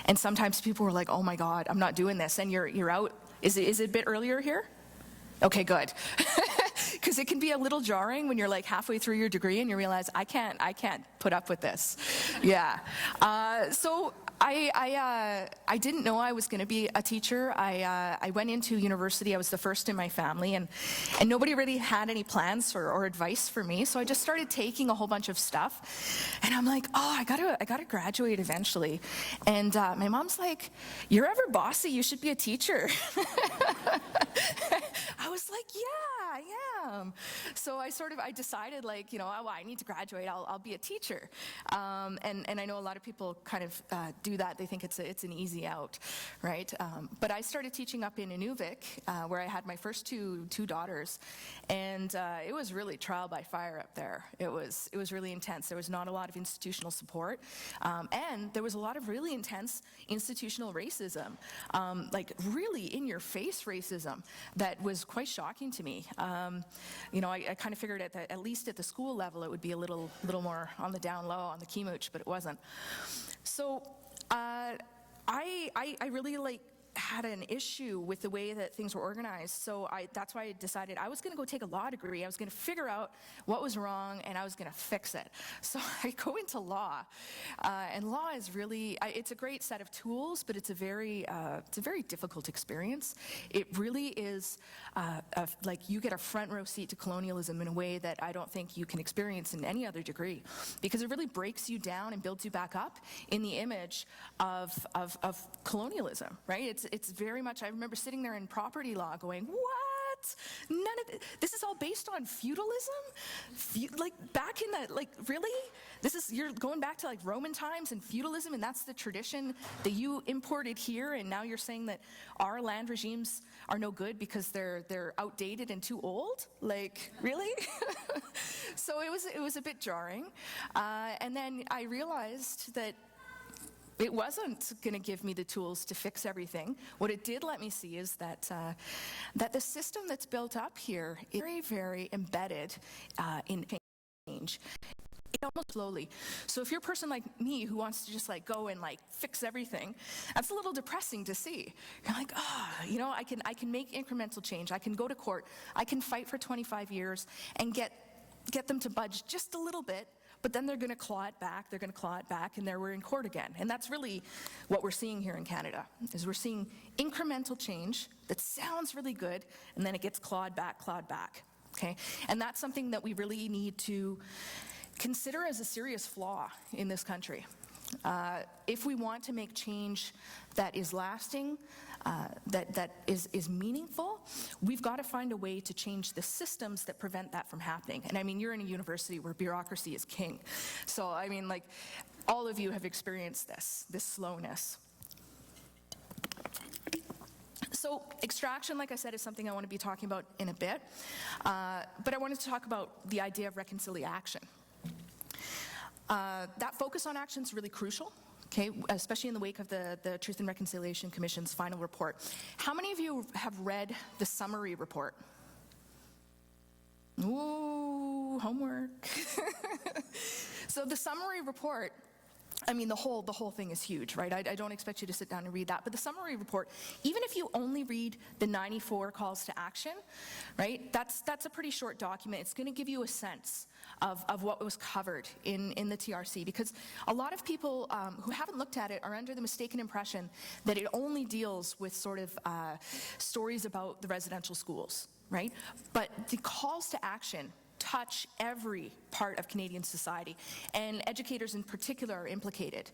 And sometimes people were like, oh my God, I'm not doing this. And you're out. Is it a bit earlier here? Okay, good. Because it can be a little jarring when you're like halfway through your degree and you realize, I can't put up with this. Yeah. So I didn't know I was going to be a teacher. I went into university. I was the first in my family, and nobody really had any plans or advice for me. So I just started taking a whole bunch of stuff, and I'm like, oh, I gotta graduate eventually. And my mom's like, you're ever bossy? You should be a teacher. I was like, yeah, I am. So I decided, like, you know, oh, I need to graduate. I'll be a teacher. And I know a lot of people kind of do that. They think it's an easy out, right? But I started teaching up in Inuvik, where I had my first two daughters, and it was really trial by fire up there. It was really intense. There was not a lot of institutional support, and there was a lot of really intense institutional racism, like really in-your-face racism that was quite shocking to me. You know, I kind of figured at least at the school level it would be a little more on the down low, on the Keynote, but it wasn't. So I really had an issue with the way that things were organized. So that's why I decided I was going to go take a law degree. I was going to figure out what was wrong, and I was going to fix it. So I go into law, and law is really, it's a great set of tools, but it's a very difficult experience. It really is like you get a front row seat to colonialism in a way that I don't think you can experience in any other degree, because it really breaks you down and builds you back up in the image of colonialism, right? It's very much, I remember sitting there in property law going, what? This is all based on feudalism? Like back in the, like, really? You're going back to like Roman times and feudalism, and that's the tradition that you imported here, and now you're saying that our land regimes are no good because they're outdated and too old? Like, really? So it was a bit jarring. And then I realized that it wasn't going to give me the tools to fix everything. What it did let me see is that the system that's built up here is very, very embedded in change. Almost slowly. So if you're a person like me who wants to just like go and like fix everything, that's a little depressing to see. You're like, you know, I can make incremental change. I can go to court. I can fight for 25 years and get them to budge just a little bit. But then they're going to claw it back, and there we're in court again. And that's really what we're seeing here in Canada, is we're seeing incremental change that sounds really good, and then it gets clawed back, okay? And that's something that we really need to consider as a serious flaw in this country. If we want to make change that is lasting, that is meaningful, we've got to find a way to change the systems that prevent that from happening. And I mean, you're in a university where bureaucracy is king. So I mean, like, all of you have experienced this slowness. So extraction, like I said, is something I want to be talking about in a bit. But I wanted to talk about the idea of reconciliation. That focus on action is really crucial, okay, especially in the wake of the Truth and Reconciliation Commission's final report. How many of you have read the summary report? Ooh, homework. So the summary report, I mean, the whole thing is huge, right? I don't expect you to sit down and read that. But the summary report, even if you only read the 94 calls to action, right, that's a pretty short document. It's going to give you a sense of what was covered in the TRC, because a lot of people who haven't looked at it are under the mistaken impression that it only deals with sort of stories about the residential schools, right? But the calls to action touch every part of Canadian society, and educators in particular are implicated.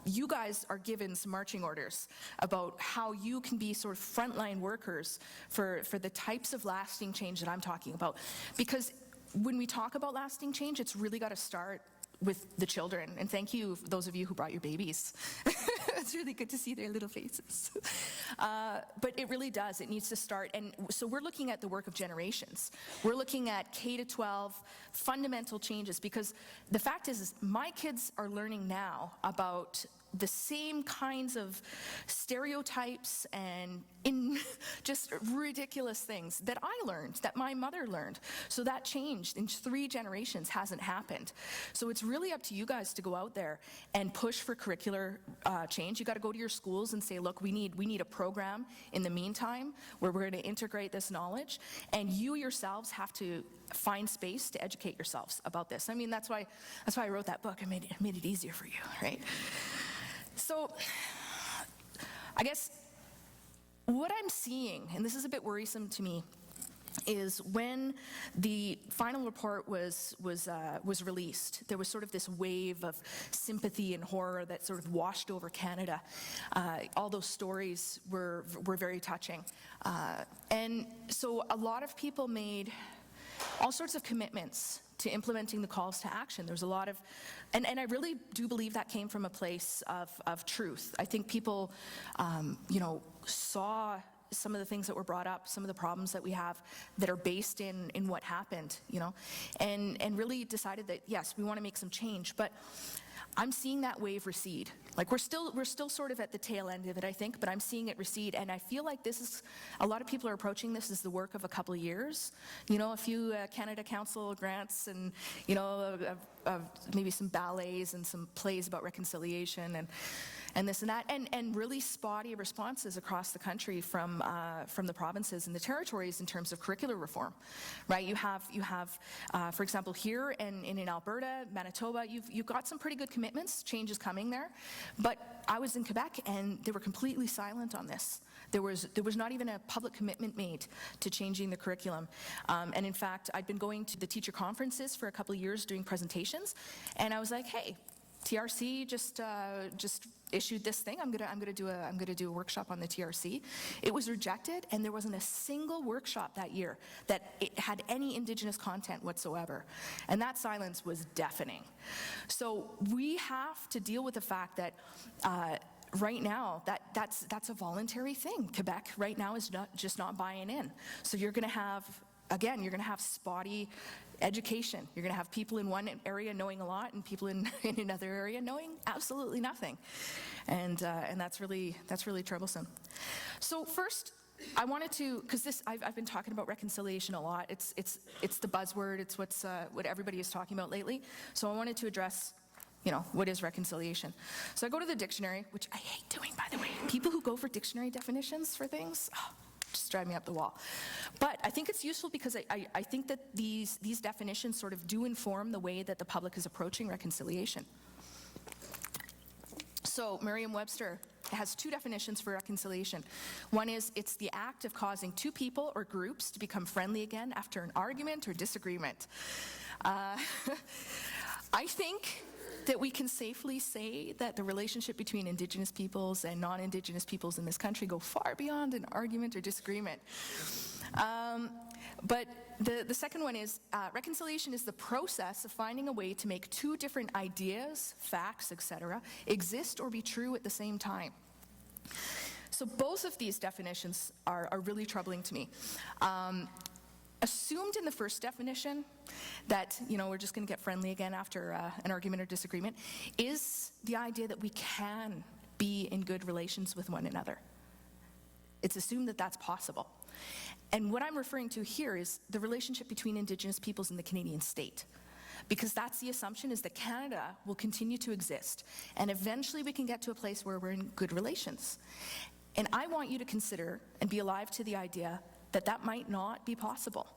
You guys are given some marching orders about how you can be sort of frontline workers for the types of lasting change that I'm talking about. Because when we talk about lasting change, it's really got to start with the children. And thank you, those of you who brought your babies. It's really good to see their little faces. But it really does. It needs to start. And so we're looking at the work of generations. We're looking at K-12 fundamental changes, because the fact is my kids are learning now about the same kinds of stereotypes and just ridiculous things that I learned, that my mother learned. So that changed in 3 generations hasn't happened. So it's really up to you guys to go out there and push for curricular change. You got to go to your schools and say, look, we need a program in the meantime where we're going to integrate this knowledge, and you yourselves have to find space to educate yourselves about this. I mean, that's why I wrote that book. I made it easier for you, right? So I guess what I'm seeing, and this is a bit worrisome to me, is when the final report was released, there was sort of this wave of sympathy and horror that sort of washed over Canada. All those stories were very touching. And so a lot of people made all sorts of commitments to implementing the calls to action. There's a lot of, and I really do believe that came from a place of truth. I think people, saw some of the things that were brought up, some of the problems that we have that are based in what happened, and really decided that, yes, we want to make some change. But I'm seeing that wave recede. Like we're still sort of at the tail end of it, I think, but I'm seeing it recede, and I feel like a lot of people are approaching this as the work of a couple of years. A few Canada Council grants and, maybe some ballets and some plays about reconciliation and this and that, and really spotty responses across the country from the provinces and the territories in terms of curricular reform, right? You have, for example, here in Alberta, Manitoba, you've got some pretty good commitments. Change is coming there, but I was in Quebec and they were completely silent on this. There was not even a public commitment made to changing the curriculum, and in fact, I'd been going to the teacher conferences for a couple of years doing presentations, and I was like, hey, TRC just issued this thing. I'm gonna do a workshop on the TRC. It was rejected, and there wasn't a single workshop that year that it had any Indigenous content whatsoever. And that silence was deafening. So we have to deal with the fact that right now that's a voluntary thing. Quebec right now is not buying in. So you're gonna have spotty education. You're going to have people in one area knowing a lot and people in another area knowing absolutely nothing, and that's really troublesome. So first, I wanted to, because I've been talking about reconciliation a lot. It's the buzzword. It's what everybody is talking about lately. So I wanted to address, what is reconciliation? So I go to the dictionary, which I hate doing, by the way. People who go for dictionary definitions for things, just drive me up the wall. But I think it's useful because I think that these definitions sort of do inform the way that the public is approaching reconciliation. So Merriam-Webster has 2 definitions for reconciliation. One is it's the act of causing 2 people or groups to become friendly again after an argument or disagreement. I think that we can safely say that the relationship between Indigenous peoples and non-Indigenous peoples in this country go far beyond an argument or disagreement. But the second one is reconciliation is the process of finding a way to make 2 different ideas, facts, etc., exist or be true at the same time. So both of these definitions are really troubling to me. Assumed in the first definition that, we're just going to get friendly again after an argument or disagreement is the idea that we can be in good relations with one another. It's assumed that that's possible. And what I'm referring to here is the relationship between Indigenous peoples and the Canadian state. Because that's the assumption, is that Canada will continue to exist. And eventually we can get to a place where we're in good relations. And I want you to consider and be alive to the idea that might not be possible.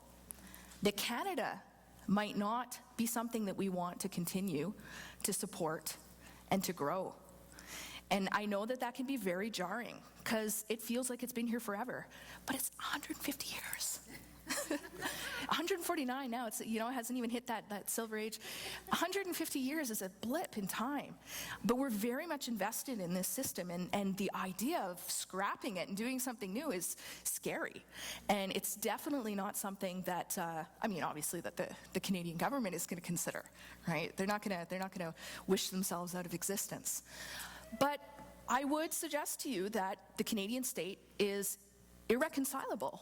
That Canada might not be something that we want to continue to support and to grow. And I know that can be very jarring because it feels like it's been here forever, but it's 150 years. 149 now, it hasn't even hit that silver age. 150 years is a blip in time, but we're very much invested in this system, and the idea of scrapping it and doing something new is scary. And it's definitely not something that, obviously that the Canadian government is going to consider, right? They're not going to wish themselves out of existence. But I would suggest to you that the Canadian state is irreconcilable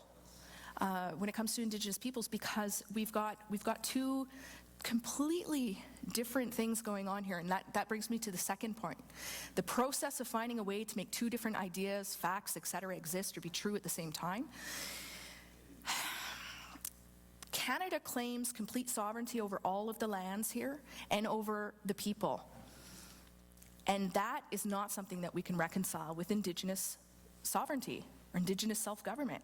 when it comes to Indigenous peoples, because we've got two completely different things going on here, and that brings me to the second point. The process of finding a way to make two different ideas, facts, etc., exist or be true at the same time. Canada claims complete sovereignty over all of the lands here and over the people. And that is not something that we can reconcile with Indigenous sovereignty or Indigenous self-government.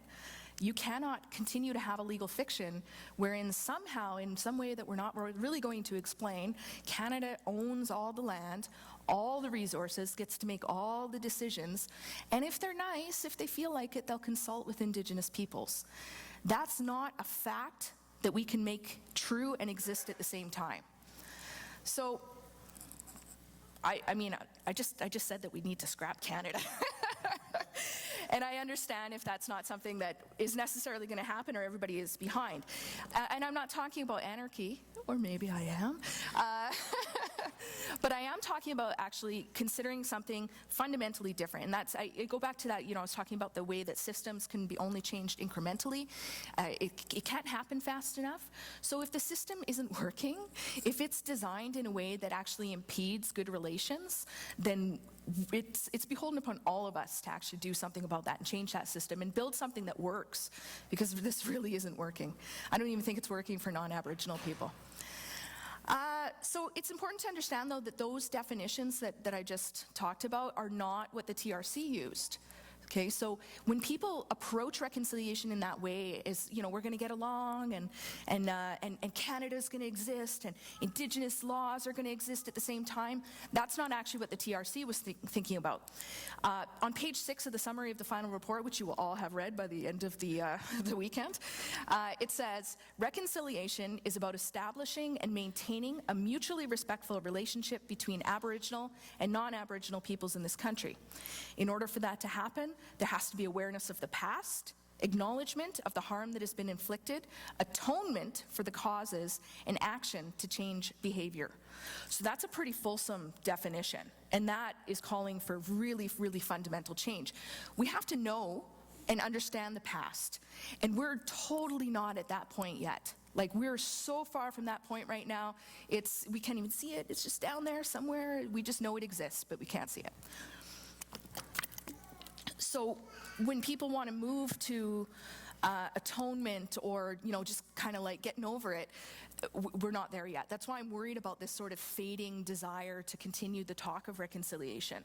You cannot continue to have a legal fiction wherein somehow, in some way that we're not really going to explain, Canada owns all the land, all the resources, gets to make all the decisions, and if they're nice, if they feel like it, they'll consult with Indigenous peoples. That's not a fact that we can make true and exist at the same time. So, I just said that we need to scrap Canada. And I understand if that's not something that is necessarily going to happen or everybody is behind. And I'm not talking about anarchy, or maybe I am. But I am talking about actually considering something fundamentally different. And that's, I go back to that, I was talking about the way that systems can be only changed incrementally. It can't happen fast enough. So if the system isn't working, if it's designed in a way that actually impedes good relations, then it's beholden upon all of us to actually do something about that and change that system and build something that works, because this really isn't working. I don't even think it's working for non-Aboriginal people. So it's important to understand, though, that those definitions that I just talked about are not what the TRC used. Okay, so when people approach reconciliation in that way, is, we're going to get along, and Canada's going to exist, and Indigenous laws are going to exist at the same time, that's not actually what the TRC was thinking about. On page 6 of the summary of the final report, which you will all have read by the end of the weekend, it says, reconciliation is about establishing and maintaining a mutually respectful relationship between Aboriginal and non-Aboriginal peoples in this country. In order for that to happen, there has to be awareness of the past, acknowledgement of the harm that has been inflicted, atonement for the causes, and action to change behavior. So that's a pretty fulsome definition, and that is calling for really, really fundamental change. We have to know and understand the past, and we're totally not at that point yet. Like, we're so far from that point right now, we can't even see it. It's just down there somewhere. We just know it exists, but we can't see it. So when people want to move to atonement or, just kind of like getting over it, we're not there yet. That's why I'm worried about this sort of fading desire to continue the talk of reconciliation.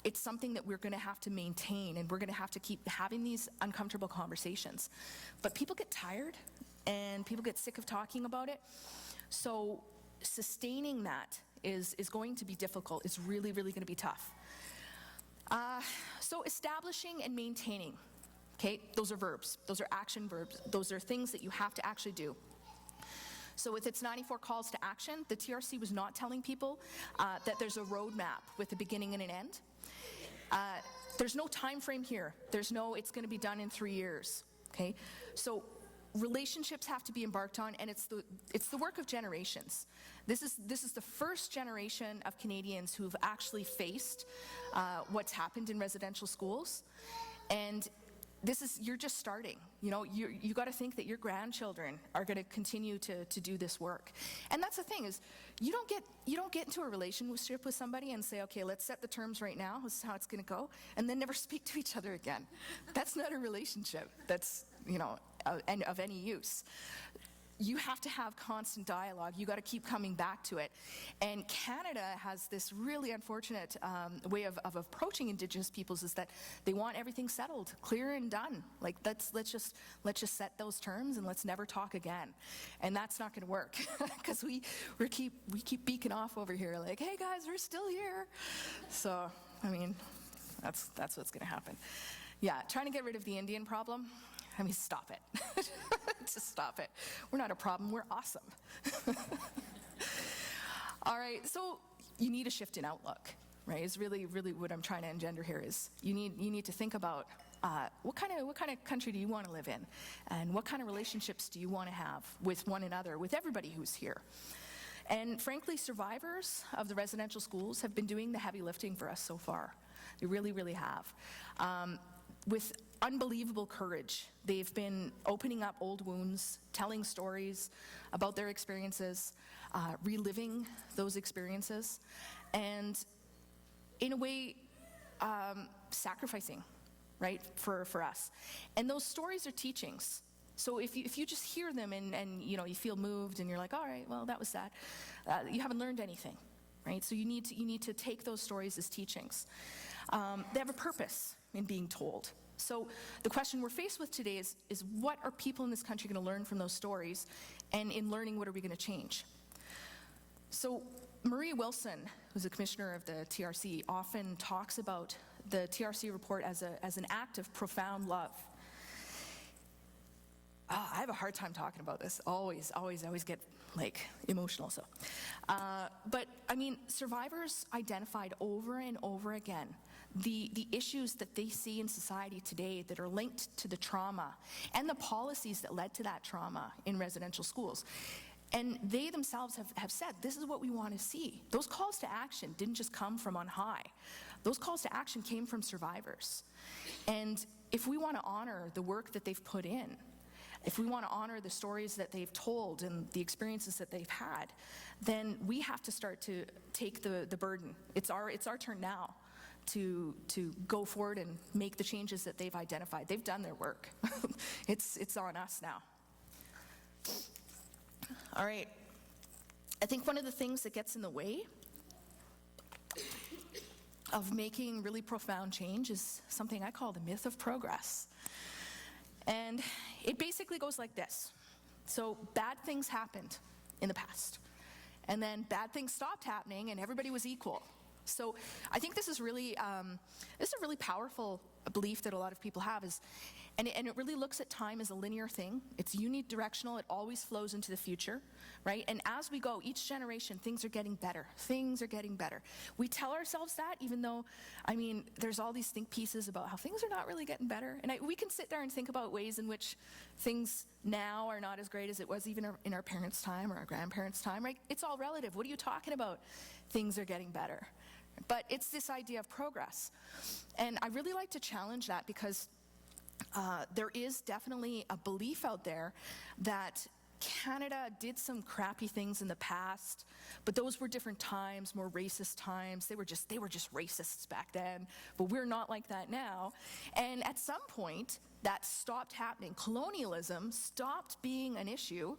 It's something that we're going to have to maintain, and we're going to have to keep having these uncomfortable conversations. But people get tired, and people get sick of talking about it. So sustaining that is going to be difficult. It's really, really going to be tough. So establishing and maintaining, okay, those are verbs. Those are action verbs. Those are things that you have to actually do. So with its 94 calls to action, the TRC was not telling people that there's a roadmap with a beginning and an end. There's no time frame here. There's no, it's going to be done in 3 years, okay? So relationships have to be embarked on, and it's the work of generations. This is the first generation of Canadians who've actually faced what's happened in residential schools, and you're just starting. You got to think that your grandchildren are going to continue to do this work. And that's the thing, is you don't get into a relationship with somebody and say, okay, let's set the terms right now, this is how it's going to go, and then never speak to each other again. That's not a relationship that's of any use. You have to have constant dialogue. You got to keep coming back to it. And Canada has this really unfortunate way of approaching Indigenous peoples, is that they want everything settled, clear and done. Like, let's just set those terms and let's never talk again. And that's not going to work, because we keep beaking off over here like, hey guys, we're still here. So that's what's going to happen. Yeah, trying to get rid of the Indian problem. Stop it. Just stop it. We're not a problem, we're awesome. All right, so you need a shift in outlook, right? Is really, really what I'm trying to engender here, is you need to think about what kind of country do you want to live in, and what kind of relationships do you want to have with one another, with everybody who's here. And frankly, survivors of the residential schools have been doing the heavy lifting for us so far. They really, really have. with unbelievable courage. They've been opening up old wounds, telling stories about their experiences, reliving those experiences, and in a way, sacrificing, right, for us. And those stories are teachings. So if you just hear them and you feel moved and you're like, all right, well, that was sad, you haven't learned anything, right? So you need to take those stories as teachings. They have a purpose in being told. So the question we're faced with today is what are people in this country going to learn from those stories? And in learning, what are we going to change? So Maria Wilson, who's a commissioner of the TRC, often talks about the TRC report as an act of profound love. I have a hard time talking about this. Always get emotional. So, but I mean, survivors identified over and over again the issues that they see in society today that are linked to the trauma and the policies that led to that trauma in residential schools. And they themselves have said, this is what we want to see. Those calls to action didn't just come from on high. Those calls to action came from survivors. And if we want to honor the work that they've put in, if we want to honor the stories that they've told and the experiences that they've had, then we have to start to take the burden. It's our turn now to go forward and make the changes that they've identified. They've done their work. It's on us now. All right. I think one of the things that gets in the way of making really profound change is something I call the myth of progress. And it basically goes like this. So bad things happened in the past. And then bad things stopped happening and everybody was equal. So I think this is a really powerful belief that a lot of people have and it really looks at time as a linear thing. It's unidirectional. It always flows into the future, right? And as we go, each generation, things are getting better. Things are getting better. We tell ourselves that, even though, I mean, there's all these think pieces about how things are not really getting better. And we can sit there and think about ways in which things now are not as great as it was even in our parents' time or our grandparents' time, right? It's all relative. What are you talking about? Things are getting better. But it's this idea of progress. And I really like to challenge that because there is definitely a belief out there that Canada did some crappy things in the past, but those were different times, more racist times. They were just racists back then, but we're not like that now. And at some point, that stopped happening. Colonialism stopped being an issue.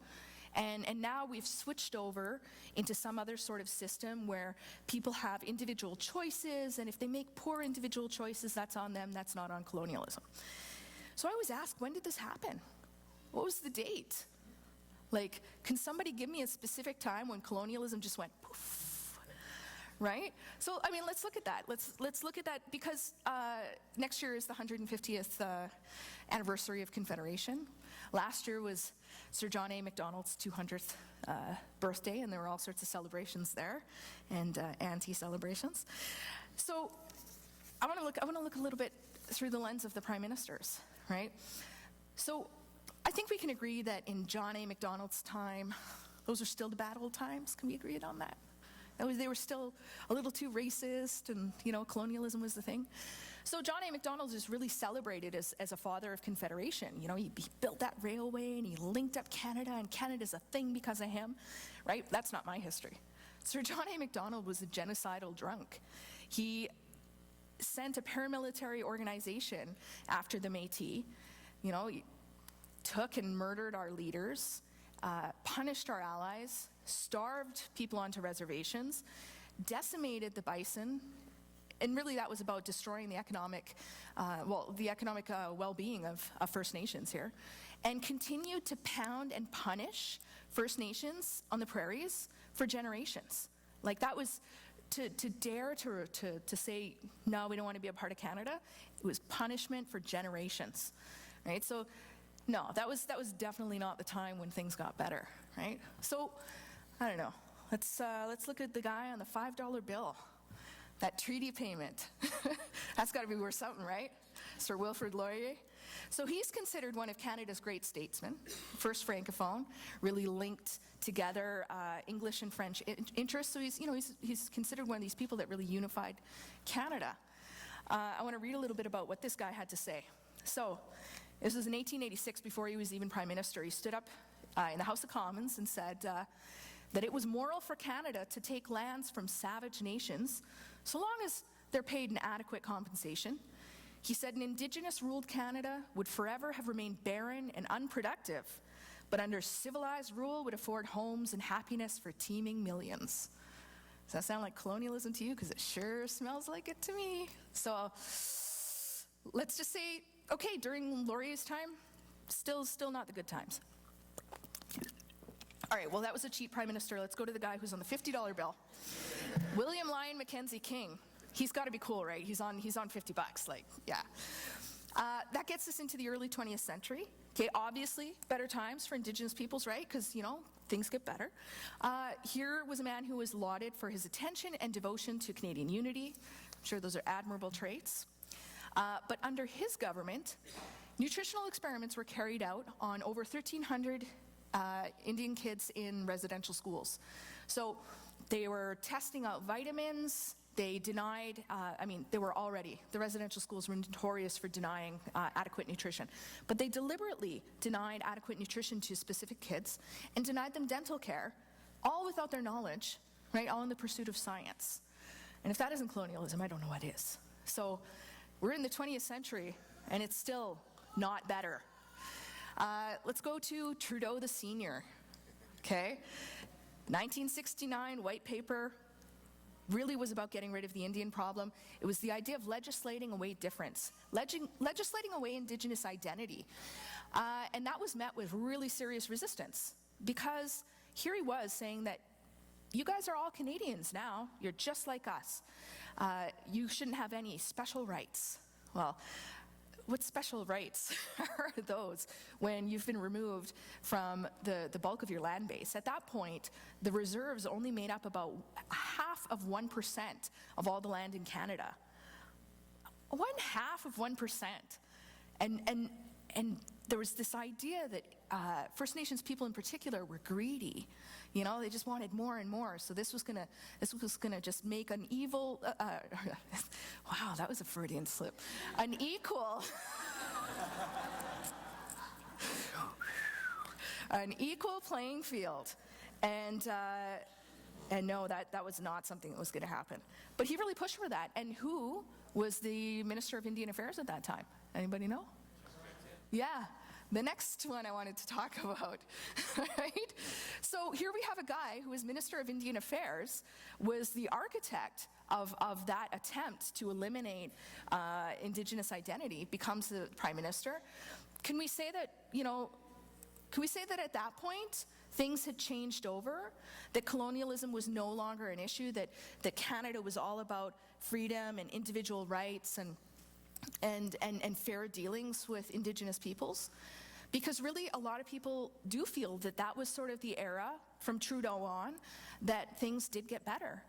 And now we've switched over into some other sort of system where people have individual choices, and if they make poor individual choices, that's on them, that's not on colonialism. So I always ask, when did this happen? What was the date? Like, can somebody give me a specific time when colonialism just went poof, right? So, I mean, let's look at that. Let's look at that because next year is the 150th anniversary of Confederation. Last year was Sir John A. Macdonald's 200th birthday, and there were all sorts of celebrations there, and anti-celebrations. So I want to look a little bit through the lens of the prime ministers, right? So I think we can agree that in John A. Macdonald's time, those are still the bad old times. Can we agree on that? They were still a little too racist, and colonialism was the thing. So John A. Macdonald is really celebrated as a father of Confederation. He built that railway and he linked up Canada, and Canada's a thing because of him, right? That's not my history. Sir John A. Macdonald was a genocidal drunk. He sent a paramilitary organization after the Métis. He took and murdered our leaders, punished our allies, starved people onto reservations, decimated the bison. And really that was about destroying the economic well-being of First Nations here, and continued to pound and punish First Nations on the prairies for generations. Like, that was to dare to say, no, we don't want to be a part of Canada. It was punishment for generations, right? So no, that was definitely not the time when things got better, right? So I don't know. Let's look at the guy on the $5 bill. That treaty payment, that's got to be worth something, right? Sir Wilfrid Laurier. So he's considered one of Canada's great statesmen, first Francophone, really linked together English and French interests. So he's considered one of these people that really unified Canada. I want to read a little bit about what this guy had to say. So, this was in 1886, before he was even Prime Minister. He stood up in the House of Commons and said that it was moral for Canada to take lands from savage nations, so long as they're paid an adequate compensation. He said an Indigenous-ruled Canada would forever have remained barren and unproductive, but under civilized rule would afford homes and happiness for teeming millions. Does that sound like colonialism to you? Because it sure smells like it to me. So let's just say, okay, during Laurier's time, still not the good times. All right, well, that was a cheap prime minister. Let's go to the guy who's on the $50 bill. William Lyon Mackenzie King. He's got to be cool, right? He's on $50, like, yeah. That gets us into the early 20th century. Okay, obviously, better times for Indigenous peoples, right? Because, things get better. Here was a man who was lauded for his attention and devotion to Canadian unity. I'm sure those are admirable traits. But under his government, nutritional experiments were carried out on over 1,300 Indian kids in residential schools. So they were testing out vitamins. They denied, the residential schools were notorious for denying adequate nutrition. But they deliberately denied adequate nutrition to specific kids and denied them dental care, all without their knowledge, right? All in the pursuit of science. And if that isn't colonialism, I don't know what is. So we're in the 20th century, and it's still not better. Let's go to Trudeau the Senior, okay? 1969 white paper really was about getting rid of the Indian problem. It was the idea of legislating away difference, legislating away Indigenous identity. And that was met with really serious resistance, because here he was saying that you guys are all Canadians now. You're just like us. You shouldn't have any special rights. Well, what special rights are those when you've been removed from the bulk of your land base? At that point, the reserves only made up about 0.5% of all the land in Canada. 0.5%. And there was this idea that First Nations people in particular were greedy. They just wanted more and more. So this was gonna just make an evil. Wow, that was a Freudian slip. An equal. An equal playing field, and no, that was not something that was going to happen. But he really pushed for that. And who was the Minister of Indian Affairs at that time? Anybody know? Yeah. The next one I wanted to talk about, right? So here we have a guy who is Minister of Indian Affairs, was the architect of that attempt to eliminate Indigenous identity, becomes the Prime Minister. Can we say that, at that point, things had changed over, that colonialism was no longer an issue, that Canada was all about freedom and individual rights and fair dealings with Indigenous peoples? Because really, a lot of people do feel that was sort of the era from Trudeau on, that things did get better.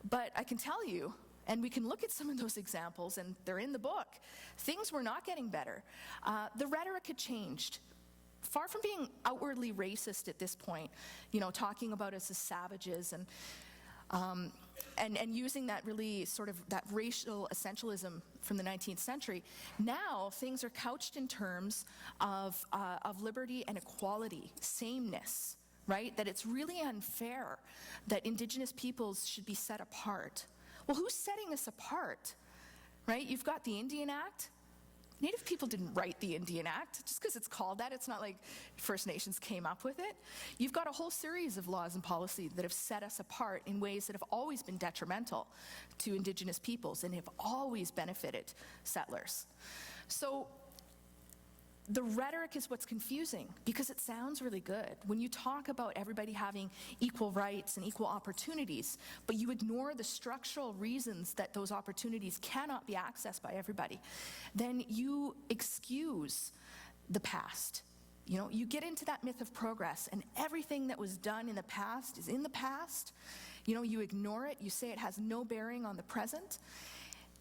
But I can tell you, and we can look at some of those examples, and they're in the book, things were not getting better. The rhetoric had changed. Far from being outwardly racist at this point, talking about us as savages and using that really sort of that racial essentialism from the 19th century, now things are couched in terms of liberty and equality, sameness, right? That it's really unfair that Indigenous peoples should be set apart. Well, who's setting us apart, right? You've got the Indian Act. Native people didn't write the Indian Act. Just because it's called that, it's not like First Nations came up with it. You've got a whole series of laws and policy that have set us apart in ways that have always been detrimental to Indigenous peoples and have always benefited settlers. So the rhetoric is what's confusing, because it sounds really good. When you talk about everybody having equal rights and equal opportunities, but you ignore the structural reasons that those opportunities cannot be accessed by everybody, then you excuse the past. You get into that myth of progress, and everything that was done in the past is in the past. You ignore it, you say it has no bearing on the present.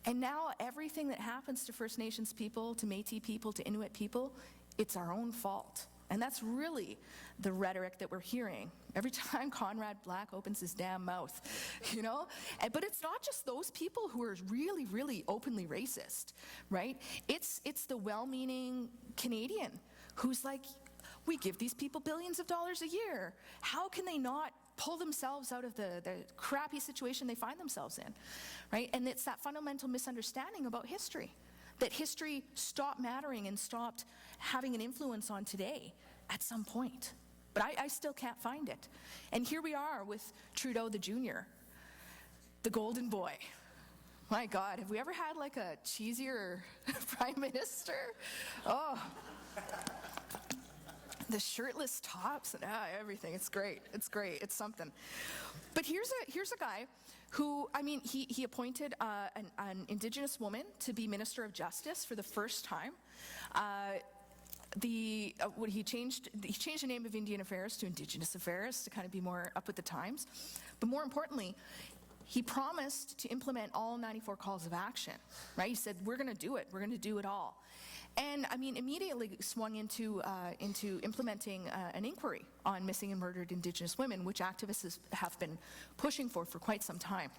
And now everything that happens to First Nations people, to Métis people, to Inuit people, it's our own fault. And that's really the rhetoric that we're hearing every time Conrad Black opens his damn mouth, you know? But it's not just those people who are really, really openly racist, right? It's the well-meaning Canadian who's like, we give these people billions of dollars a year. How can they not pull themselves out of the crappy situation they find themselves in, right? And it's that fundamental misunderstanding about history, that history stopped mattering and stopped having an influence on today at some point. But I still can't find it. And here we are with Trudeau the Junior, the golden boy. My God, have we ever had like a cheesier prime minister? Oh, the shirtless tops and everything. It's great. It's great. It's something. But here's a guy who, I mean, he appointed an Indigenous woman to be Minister of Justice for the first time. He changed the name of Indian Affairs to Indigenous Affairs to kind of be more up with the times. But more importantly, he promised to implement all 94 calls of action, right? He said, we're going to do it. We're going to do it all. And I mean, immediately swung into implementing an inquiry on missing and murdered Indigenous women, which activists have been pushing for quite some time.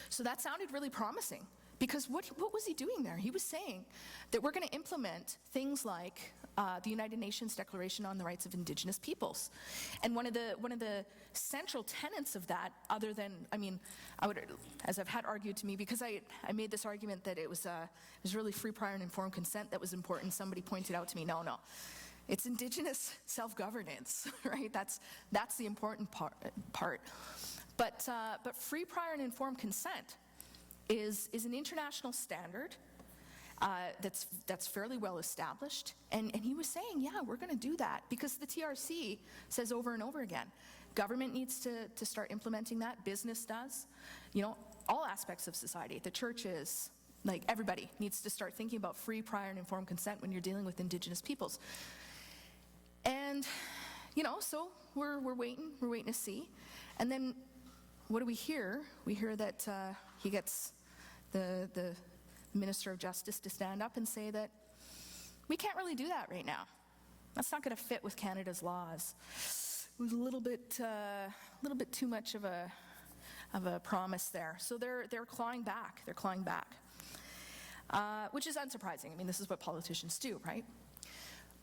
So that sounded really promising, because what was he doing there? He was saying that we're going to implement things like the United Nations Declaration on the Rights of Indigenous Peoples. And one of the central tenets of that, other than, I mean, as I've had argued to me, because I made this argument that it was really free, prior, and informed consent that was important. Somebody pointed out to me, no, it's Indigenous self-governance, right? That's the important part. But free, prior, and informed consent is an international standard that's fairly well established. And he was saying, yeah, we're going to do that, because the TRC says over and over again, government needs to start implementing that, business does, you know, all aspects of society, the churches, like everybody needs to start thinking about free, prior, and informed consent when you're dealing with Indigenous peoples. And, you know, so we're waiting to see. And then what do we hear? We hear that he gets the Minister of Justice to stand up and say that we can't really do that right now. That's not going to fit with Canada's laws. It was a little bit too much of a promise there. So they're clawing back. They're clawing back, which is unsurprising. I mean, this is what politicians do, right?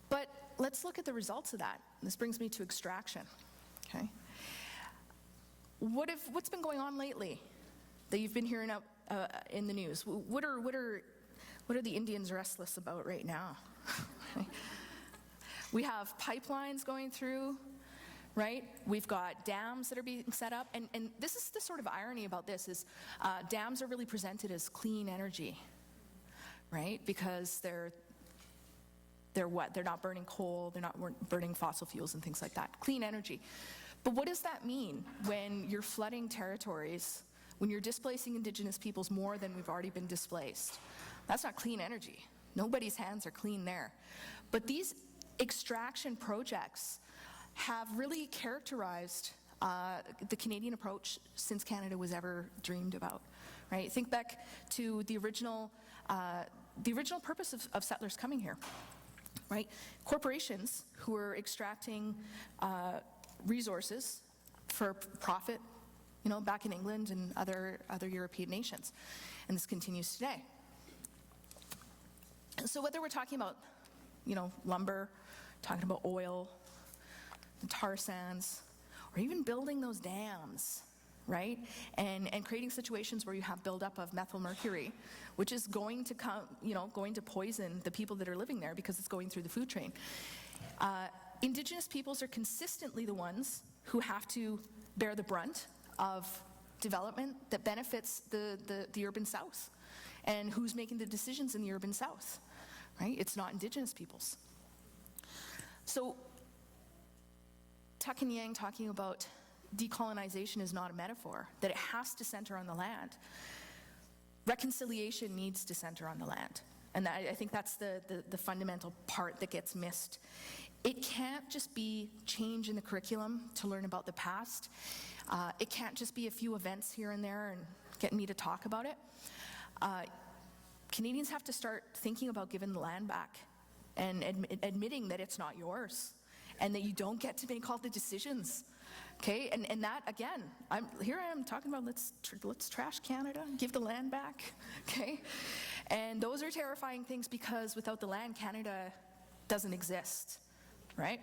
But let's look at the results of that. This brings me to extraction. Okay. What's been going on lately that you've been hearing up in the news? What are the Indians restless about right now? We have pipelines going through, right? We've got dams that are being set up, and this is the sort of irony about this is dams are really presented as clean energy, right? Because they're what? They're not burning coal, they're not burning fossil fuels and things like that. Clean energy. But what does that mean when you're flooding territories, when you're displacing Indigenous peoples more than we've already been displaced? That's not clean energy. Nobody's hands are clean there. But these extraction projects have really characterized the Canadian approach since Canada was ever dreamed about, right? Think back to the original purpose of settlers coming here, right? Corporations who were extracting resources for profit, you know, back in England and other European nations. And this continues today. So whether we're talking about, you know, lumber, talking about oil, tar sands, or even building those dams, right? And creating situations where you have buildup of methyl mercury, which is going to come, you know, going to poison the people that are living there because it's going through the food chain. Indigenous peoples are consistently the ones who have to bear the brunt of development that benefits the urban South. And who's making the decisions in the urban South, right? It's not Indigenous peoples. So Tuck and Yang talking about decolonization is not a metaphor, that it has to center on the land. Reconciliation needs to center on the land. And I think that's the fundamental part that gets missed. It can't just be change in the curriculum to learn about the past. It can't just be a few events here and there and getting me to talk about it. Canadians have to start thinking about giving the land back and admitting that it's not yours and that you don't get to make all the decisions. Okay, and that, again, I am talking about let's trash Canada, give the land back, okay? And those are terrifying things because without the land, Canada doesn't exist, right?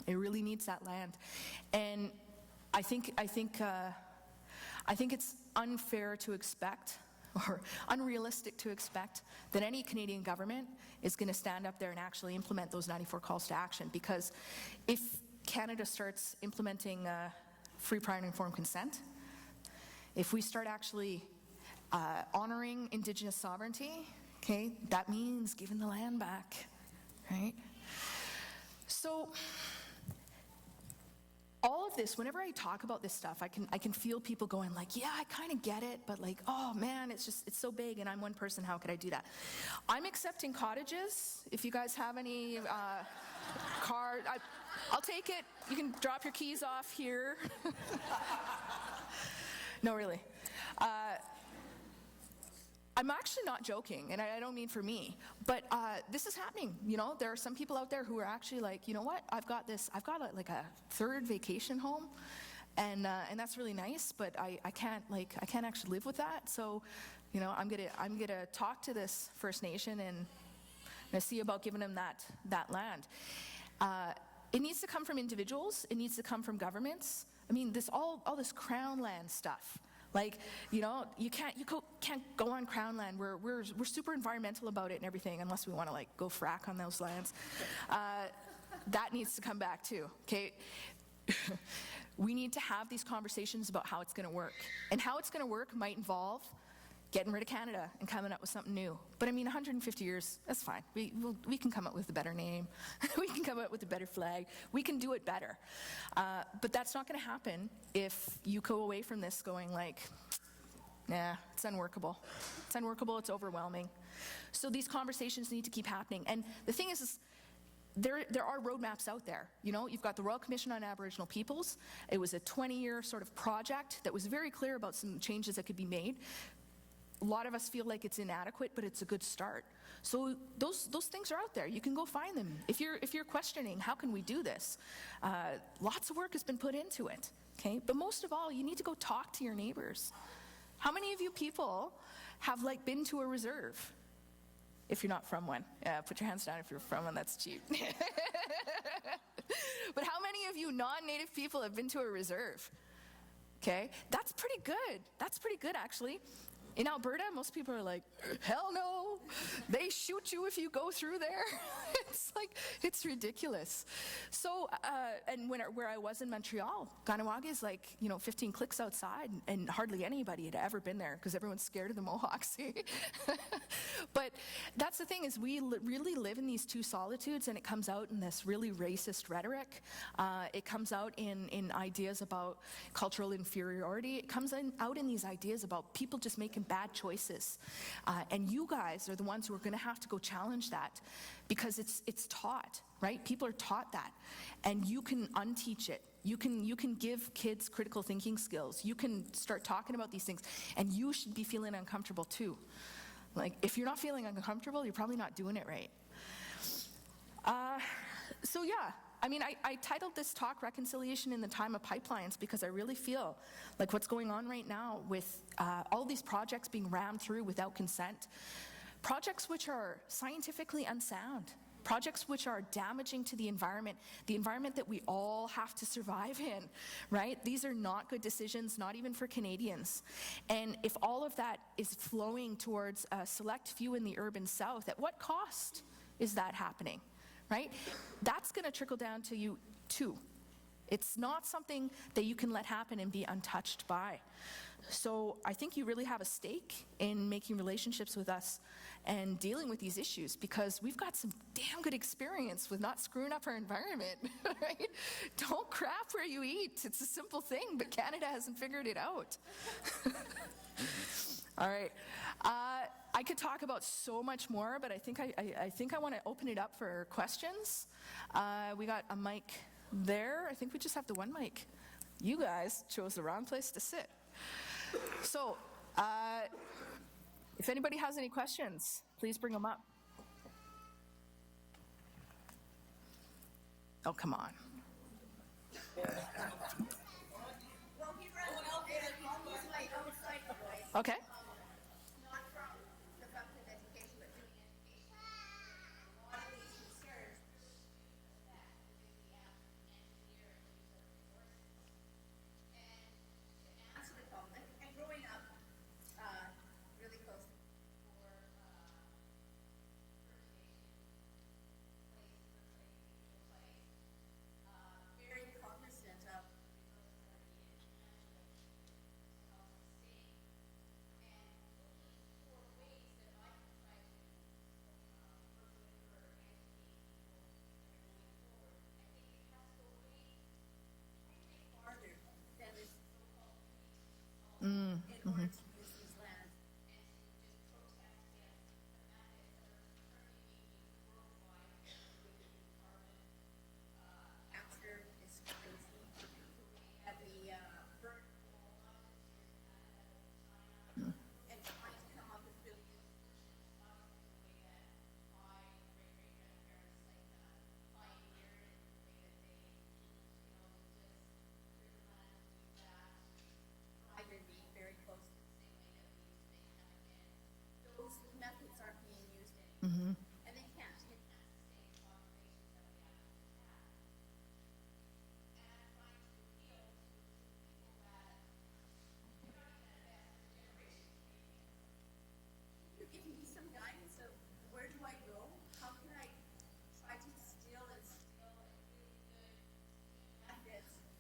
It really needs that land. And I think it's unfair to expect, or unrealistic to expect, that any Canadian government is going to stand up there and actually implement those 94 calls to action, because if Canada starts implementing free, prior, and informed consent, if we start actually honoring Indigenous sovereignty, okay, that means giving the land back, right? So all of this, whenever I talk about this stuff, I can feel people going like, yeah, I kind of get it, but like, oh man, it's so big, and I'm one person, how could I do that? I'm accepting cottages. If you guys have any I'll take it. You can drop your keys off here. No, really. I'm actually not joking, and I don't mean for me, but this is happening. You know, there are some people out there who are actually like, you know what? I've got like a third vacation home, and that's really nice. But I can't actually live with that. So, you know, I'm gonna talk to this First Nation and see about giving them that land. It needs to come from individuals. It needs to come from governments. I mean, all this Crown land stuff. Like, you know, you can't go on Crown land. We're super environmental about it and everything, unless we want to like go frack on those lands. That needs to come back too. Okay. We need to have these conversations about how it's going to work, and how it's going to work might involve getting rid of Canada and coming up with something new. But I mean, 150 years, that's fine. We can come up with a better name. We can come up with a better flag. We can do it better. But that's not going to happen if you go away from this going like, nah, it's unworkable. It's unworkable, it's overwhelming. So these conversations need to keep happening. And the thing is there are roadmaps out there. You know, you've got the Royal Commission on Aboriginal Peoples. It was a 20-year sort of project that was very clear about some changes that could be made. A lot of us feel like it's inadequate, but it's a good start. So those things are out there. You can go find them. If you're questioning, how can we do this? Lots of work has been put into it, okay? But most of all, you need to go talk to your neighbors. How many of you people have like been to a reserve? If you're not from one, put your hands down if you're from one, that's cheap. But how many of you non-native people have been to a reserve? Okay, that's pretty good. That's pretty good, actually. In Alberta, most people are like, hell no, they shoot you if you go through there. It's like, it's ridiculous. So, and where I was in Montreal, Kahnawake is like, 15 clicks outside, and hardly anybody had ever been there because everyone's scared of the Mohawks. But that's the thing, is we really live in these two solitudes, and it comes out in this really racist rhetoric. It comes out in ideas about cultural inferiority. It comes out in these ideas about people just making bad choices. And you guys are the ones who are going to have to go challenge that, because it's taught, right? People are taught that. And you can unteach it. You can give kids critical thinking skills. You can start talking about these things, and you should be feeling uncomfortable too. Like, if you're not feeling uncomfortable, you're probably not doing it right. So yeah, I mean, I titled this talk Reconciliation in the Time of Pipelines, because I really feel like what's going on right now with all these projects being rammed through without consent, projects which are scientifically unsound, projects which are damaging to the environment that we all have to survive in, right? These are not good decisions, not even for Canadians. And if all of that is flowing towards a select few in the urban south, at what cost is that happening, right? That's going to trickle down to you too. It's not something that you can let happen and be untouched by. So I think you really have a stake in making relationships with us and dealing with these issues, because we've got some damn good experience with not screwing up our environment, right? Don't crap where you eat. It's a simple thing, but Canada hasn't figured it out. All right. I could talk about so much more, but I think I want to open it up for questions. We got a mic there. I think we just have the one mic. You guys chose the wrong place to sit. So, if anybody has any questions, please bring them up. Oh, come on. Okay. Mm-hmm.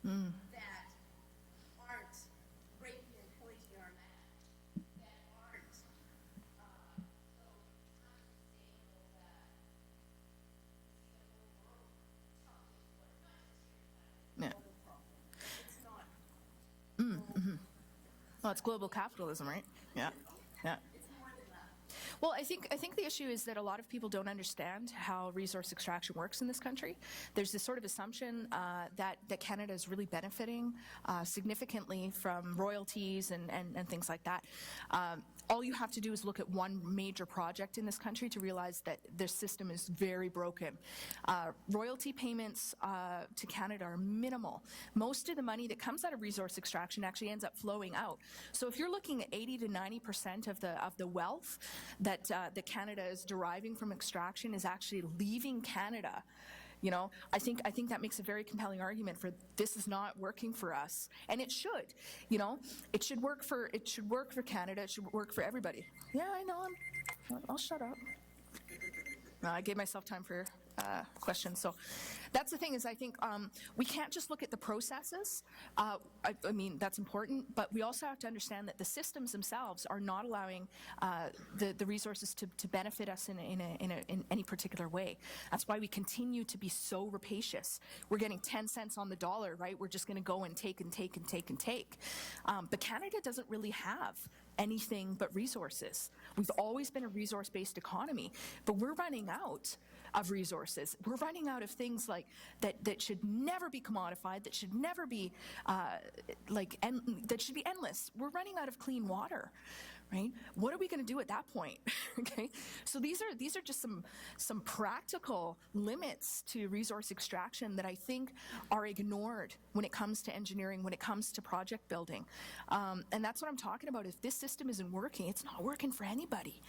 Mm. Yeah. Well, it's global capitalism, right? Yeah. Yeah. Well, I think the issue is that a lot of people don't understand how resource extraction works in this country. There's this sort of assumption that Canada is really benefiting significantly from royalties and things like that. All you have to do is look at one major project in this country to realize that their system is very broken. Royalty payments to Canada are minimal. Most of the money that comes out of resource extraction actually ends up flowing out. So if you're looking at 80 to 90% of the wealth that Canada is deriving from extraction is actually leaving Canada. You know, I think that makes a very compelling argument for this is not working for us, and it should. You know, it should work for Canada. It should work for everybody. Yeah, I know. I'll shut up. No, I gave myself time for questions. So that's the thing is I think we can't just look at the processes. I mean, that's important, but we also have to understand that the systems themselves are not allowing the resources to benefit us in any particular way. That's why we continue to be so rapacious. We're getting 10 cents on the dollar, right? We're just going to go and take and take and take and take. But Canada doesn't really have anything but resources. We've always been a resource-based economy, but we're running out of resources. We're running out of things like that should never be commodified, that should never be that should be endless. We're running out of clean water, right? What are we going to do at that point? Okay, so these are just some practical limits to resource extraction that I think are ignored when it comes to engineering, when it comes to project building, and that's what I'm talking about. If this system isn't working, it's not working for anybody.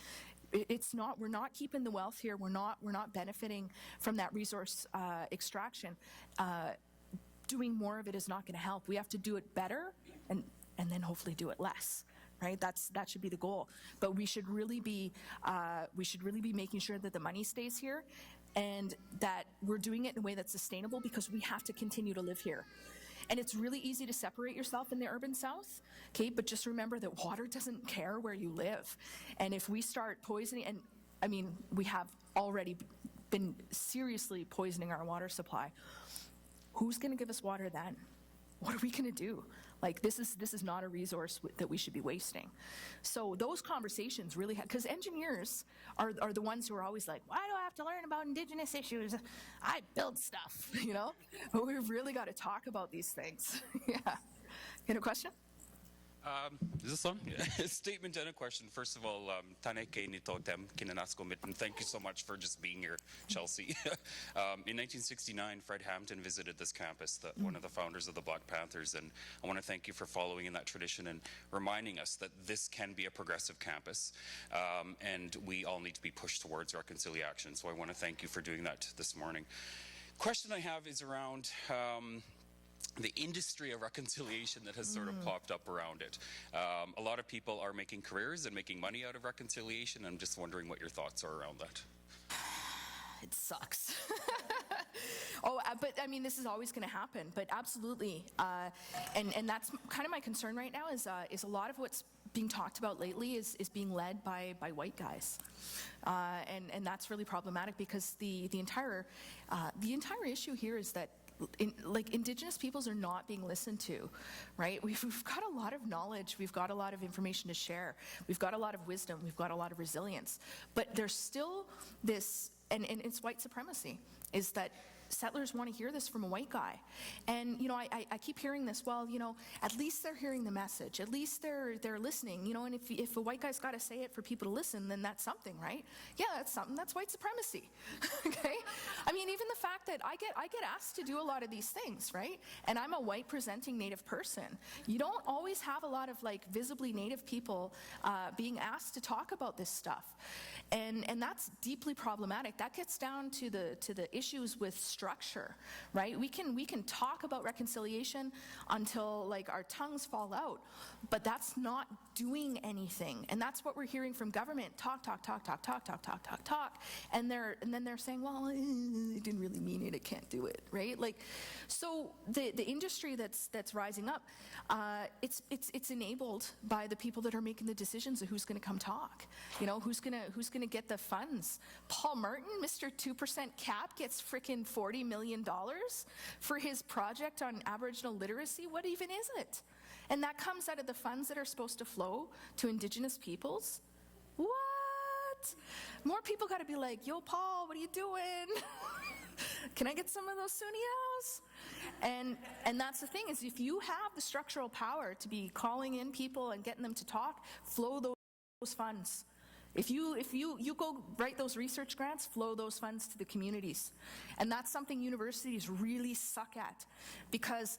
It's not. We're not keeping the wealth here. We're not benefiting from that resource extraction. Doing more of it is not going to help. We have to do it better, and then hopefully do it less. Right? That should be the goal. But we should really be making sure that the money stays here, and that we're doing it in a way that's sustainable because we have to continue to live here. And it's really easy to separate yourself in the urban south, okay? But just remember that water doesn't care where you live. And if we start poisoning, and I mean, we have already been seriously poisoning our water supply, who's going to give us water then? What are we going to do? Like, this is not a resource that we should be wasting. So those conversations really, because engineers are the ones who are always like, why do I have to learn about Indigenous issues? I build stuff, you know? But we've really got to talk about these things. Yeah. You have a question? Is this on? Yeah. Statement and a question. First of all, Tane kay ni Totem, kinanasko and thank you so much for just being here, Chelsea. In 1969, Fred Hampton visited this campus, one of the founders of the Black Panthers, and I want to thank you for following in that tradition and reminding us that this can be a progressive campus, and we all need to be pushed towards reconciliation. So I want to thank you for doing that this morning. Question I have is around the industry of reconciliation that has sort of popped up around it. A lot of people are making careers and making money out of reconciliation. I'm just wondering what your thoughts are around that. It sucks. But I mean, this is always going to happen, but absolutely. And that's kind of my concern right now is a lot of what's being talked about lately is being led by white guys. And that's really problematic because the entire issue here is that Indigenous peoples are not being listened to, right? We've got a lot of knowledge, we've got a lot of information to share, we've got a lot of wisdom, we've got a lot of resilience, but there's still this, and it's white supremacy, is that settlers want to hear this from a white guy. And, I keep hearing this, well, at least they're hearing the message. At least they're listening, and if a white guy's got to say it for people to listen, then that's something, right? Yeah, that's something. That's white supremacy, okay? I mean, even the fact that I get asked to do a lot of these things, right? And I'm a white presenting Native person. You don't always have a lot of visibly Native people being asked to talk about this stuff. And that's deeply problematic. That gets down to the issues with structure, right? We can talk about reconciliation until our tongues fall out, but that's not doing anything. And that's what we're hearing from government. Talk, and then they're saying, well, it didn't really mean it, it can't do it, right? So the industry that's rising up, it's enabled by the people that are making the decisions of who's going to come talk, who's going to get the funds. Paul Martin, Mr. 2% cap, gets frickin' $40 million for his project on Aboriginal literacy. What even is it? And that comes out of the funds that are supposed to flow to Indigenous peoples. What? More people got to be like, yo, Paul, what are you doing? Can I get some of those SUNYs? And that's the thing, is if you have the structural power to be calling in people and getting them to talk, flow those funds. If you go write those research grants, flow those funds to the communities. And that's something universities really suck at, because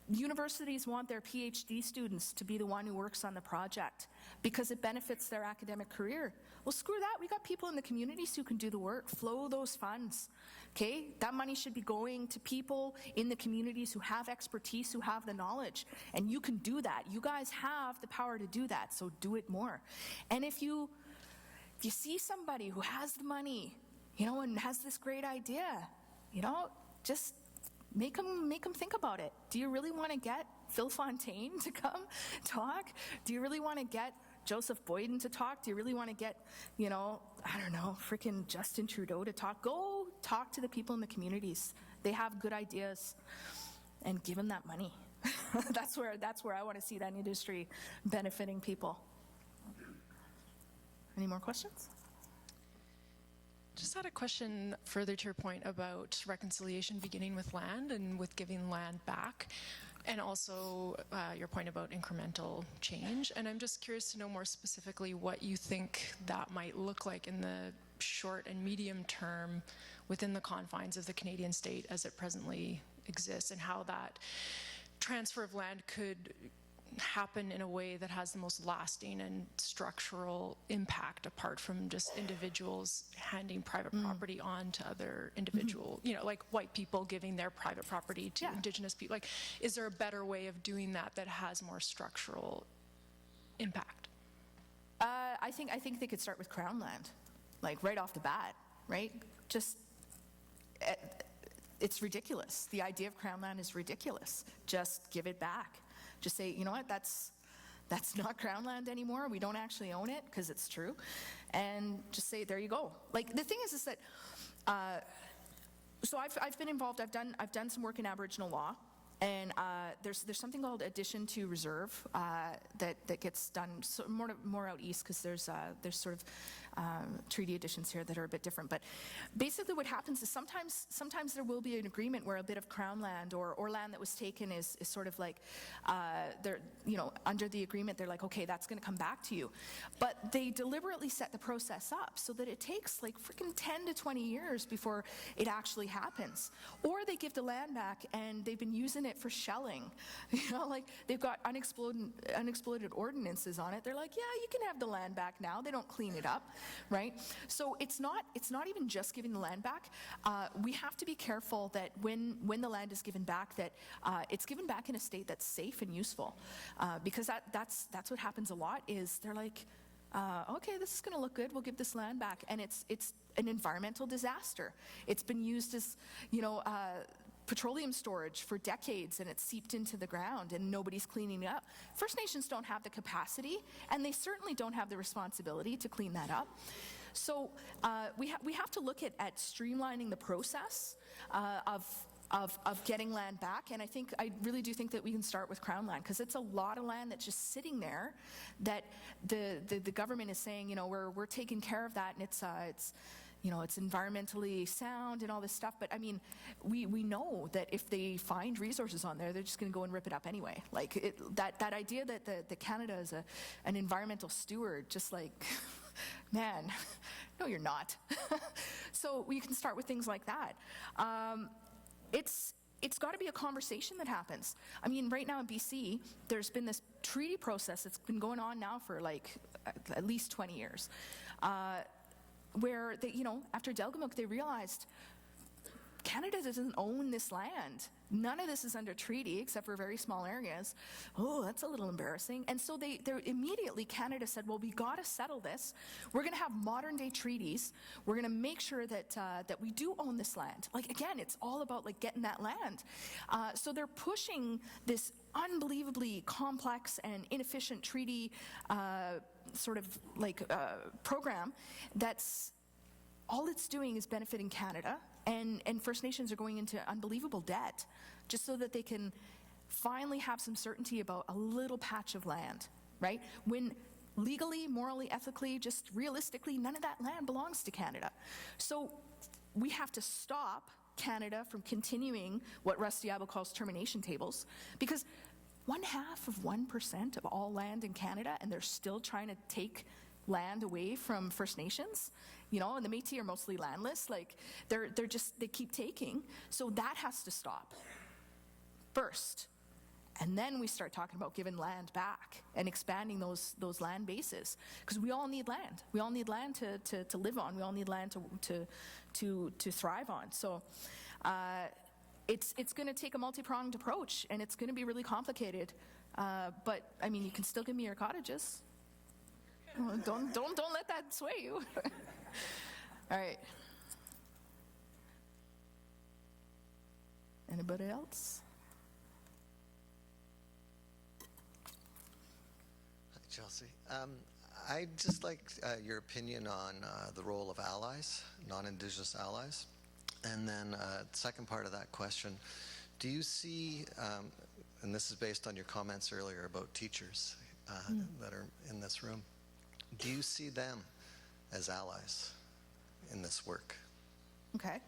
universities want their PhD students to be the one who works on the project because it benefits their academic career. Well, screw that. We got people in the communities who can do the work. Flow those funds, okay? That money should be going to people in the communities who have expertise, who have the knowledge. And you can do that. You guys have the power to do that, so do it more. And if you see somebody who has the money, and has this great idea, just make them think about it. Do you really want to get Phil Fontaine to come talk? Do you really want to get Joseph Boyden to talk? Do you really want to get, freaking Justin Trudeau to talk? Go talk to the people in the communities. They have good ideas, and give them that money. That's where I want to see that industry benefiting people. Any more questions? Just had a question further to your point about reconciliation beginning with land and with giving land back, and also your point about incremental change. And I'm just curious to know more specifically what you think that might look like in the short and medium term within the confines of the Canadian state as it presently exists, and how that transfer of land could happen in a way that has the most lasting and structural impact, apart from just individuals handing private property on to other individual, like white people giving their private property to Indigenous people. Is there a better way of doing that has more structural impact? I think they could start with Crown land, right off the bat, right? Just, it's ridiculous. The idea of Crown land is ridiculous. Just give it back. Just say, you know what, that's not Crown land anymore. We don't actually own it, because it's true. And just say, there you go. The thing is that, so I've been involved. I've done some work in Aboriginal law, and there's something called addition to reserve that gets done more out east, because there's sort of treaty additions here that are a bit different. But basically what happens is sometimes there will be an agreement where a bit of Crown land or land that was taken is sort of like, they're, under the agreement, they're like, okay, that's going to come back to you. But they deliberately set the process up so that it takes like freaking 10 to 20 years before it actually happens. Or they give the land back and they've been using it for shelling. Like they've got unexploded ordinances on it. They're like, yeah, you can have the land back now. They don't clean it up, right? So it's not even just giving the land back. We have to be careful that when the land is given back, that it's given back in a state that's safe and useful, because that's what happens a lot. Is they're like, okay, this is going to look good. We'll give this land back, and it's an environmental disaster. It's been used as petroleum storage for decades, and it's seeped into the ground and nobody's cleaning it up. First Nations don't have the capacity, and they certainly don't have the responsibility to clean that up. So we have to look at streamlining the process of getting land back, and I really do think that we can start with Crown land, because it's a lot of land that's just sitting there that the government is saying, we're taking care of that, and it's environmentally sound and all this stuff. But I mean, we know that if they find resources on there, they're just going to go and rip it up anyway. Like that idea that Canada is an environmental steward, just like, man, no, you're not. So we can start with things like that. It's got to be a conversation that happens. I mean, right now in BC, there's been this treaty process that's been going on now for like at least 20 years. Where they, after Delgamuukw, they realized Canada doesn't own this land. None of this is under treaty except for very small areas. Oh, that's a little embarrassing. And so they're immediately, Canada said, well, we got to settle this. We're going to have modern day treaties. We're going to make sure that we do own this land. Like, again, it's all about like getting that land. So they're pushing this unbelievably complex and inefficient treaty program that's all it's doing is benefiting Canada, and First Nations are going into unbelievable debt just so that they can finally have some certainty about a little patch of land, right? When legally, morally, ethically, just realistically, none of that land belongs to Canada. So we have to stop Canada from continuing what Rusty Abel calls termination tables, because 0.5% of all land in Canada, and they're still trying to take land away from First Nations, and the Métis are mostly landless. Like they keep taking. So that has to stop first, and then we start talking about giving land back and expanding those land bases, because we all need land. We all need land to live on. We all need land to thrive on. So. It's going to take a multi-pronged approach, and it's going to be really complicated. But I mean, you can still give me your cottages. Don't let that sway you. All right. Anybody else? Hi, Chelsea. I'd just like your opinion on the role of allies, non-Indigenous allies. And then second part of that question, do you see, and this is based on your comments earlier about teachers that are in this room, do you see them as allies in this work? Okay.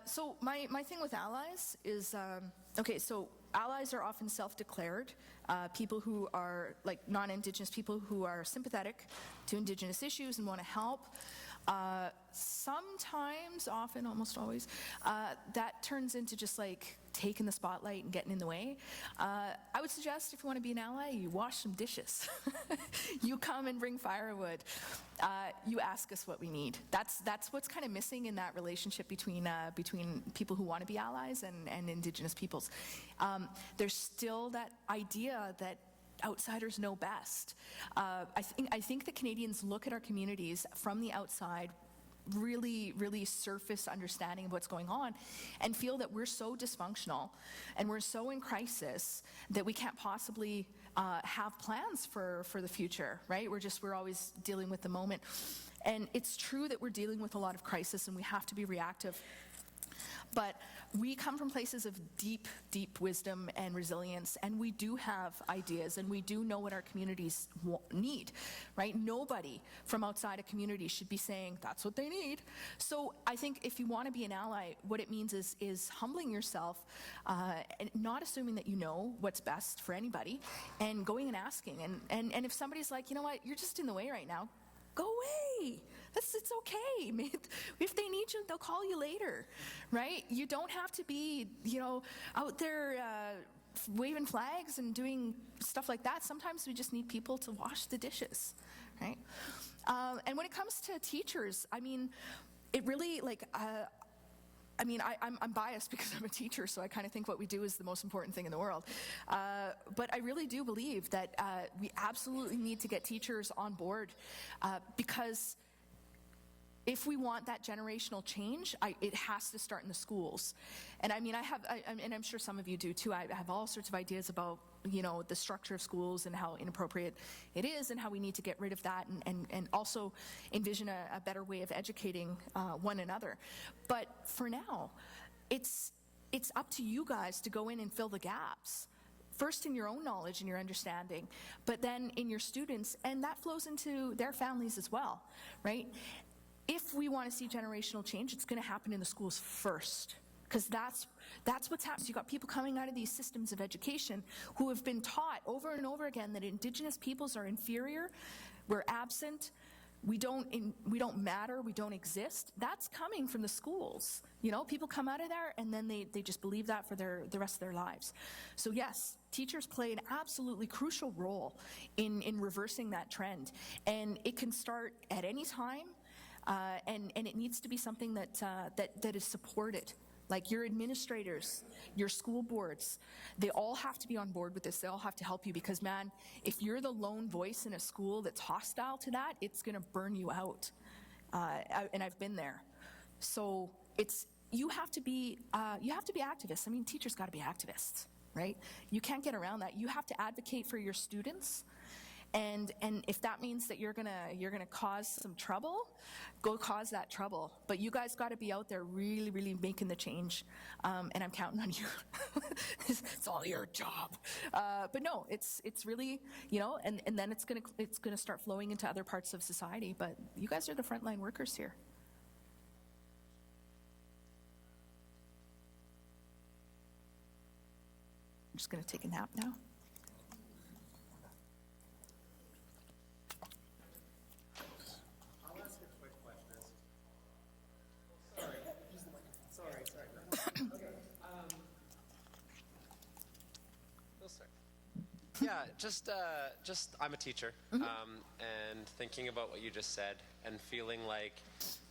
So my thing with allies is, so allies are often self-declared, people who are like non-Indigenous people who are sympathetic to Indigenous issues and want to help. Sometimes, often, almost always, that turns into just like taking the spotlight and getting in the way. I would suggest if you want to be an ally, you wash some dishes. You come and bring firewood. You ask us what we need. That's what's kind of missing in that relationship between people who want to be allies and Indigenous peoples. There's still that idea that outsiders know best. I think the Canadians look at our communities from the outside, really, really surface understanding of what's going on, and feel that we're so dysfunctional and we're so in crisis that we can't possibly have plans for the future, right? We're always dealing with the moment. And it's true that we're dealing with a lot of crisis and we have to be reactive. But we come from places of deep, deep wisdom and resilience, and we do have ideas, and we do know what our communities need, right? Nobody from outside a community should be saying, that's what they need. So I think if you want to be an ally, what it means is humbling yourself, and not assuming that you know what's best for anybody, and going and asking. And if somebody's like, you know what, you're just in the way right now, go away. It's okay. If they need you, they'll call you later, right? You don't have to be, out there waving flags and doing stuff like that. Sometimes we just need people to wash the dishes, right? And when it comes to teachers, I mean, it really, I'm biased because I'm a teacher, so I kind of think what we do is the most important thing in the world. But I really do believe that we absolutely need to get teachers on board because if we want that generational change, it has to start in the schools. And I mean, and I'm sure some of you do too, I have all sorts of ideas about, the structure of schools and how inappropriate it is and how we need to get rid of that and also envision a better way of educating one another. But for now, it's up to you guys to go in and fill the gaps. First in your own knowledge and your understanding, but then in your students, and that flows into their families as well, right? If we want to see generational change, it's going to happen in the schools first, because that's what's happening. You've got people coming out of these systems of education who have been taught over and over again that Indigenous peoples are inferior, we're absent, we don't matter, we don't exist. That's coming from the schools. People come out of there and then they just believe that for the rest of their lives. So yes, teachers play an absolutely crucial role in reversing that trend, and it can start at any time. And it needs to be something that is supported. Like your administrators, your school boards, they all have to be on board with this. They all have to help you because, man, if you're the lone voice in a school that's hostile to that, it's going to burn you out. And I've been there. So you have to be activists. I mean, teachers got to be activists, right? You can't get around that. You have to advocate for your students. And if that means that you're gonna cause some trouble, go cause that trouble. But you guys got to be out there really, really making the change, and I'm counting on you. It's all your job. But no, it's really and then it's gonna start flowing into other parts of society. But you guys are the frontline workers here. I'm just gonna take a nap now. Yeah, just I'm a teacher, and thinking about what you just said and feeling like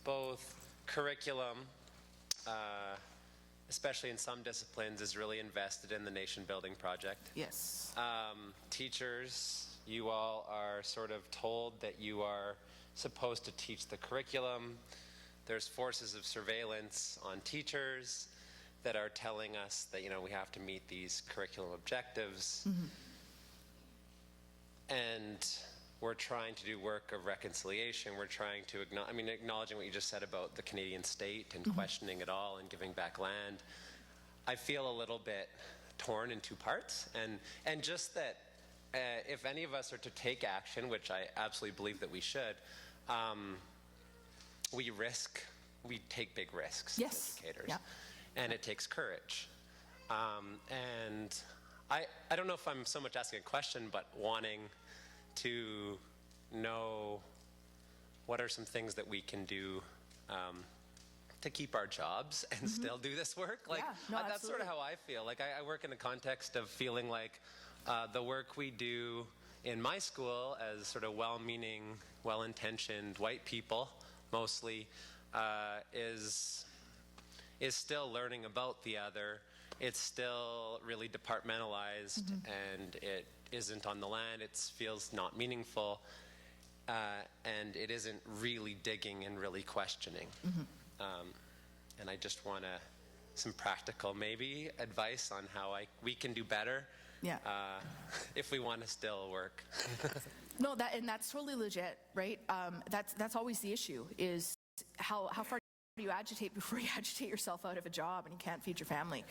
both curriculum, especially in some disciplines, is really invested in the nation building project. Yes. Teachers, you all are sort of told that you are supposed to teach the curriculum. There's forces of surveillance on teachers that are telling us that we have to meet these curriculum objectives. And we're trying to do work of reconciliation. We're trying to acknowledging what you just said about the Canadian state and questioning it all and giving back land. I feel a little bit torn in two parts, and just that if any of us are to take action, which I absolutely believe that we should, we take big risks as educators, and it takes courage. And I don't know if I'm so much asking a question, but wanting to know what are some things that we can do to keep our jobs and still do this work. That's sort of how I feel. Like I work in the context of feeling like the work we do in my school as sort of well-meaning, well-intentioned white people, mostly, is still learning about the other. It's still really departmentalized, and it isn't on the land. It feels not meaningful, and it isn't really digging and really questioning. And I just want some practical, maybe, advice on how we can do better if we want to still work. No, that's totally legit, right? That's always the issue, is how far you agitate before you agitate yourself out of a job and you can't feed your family.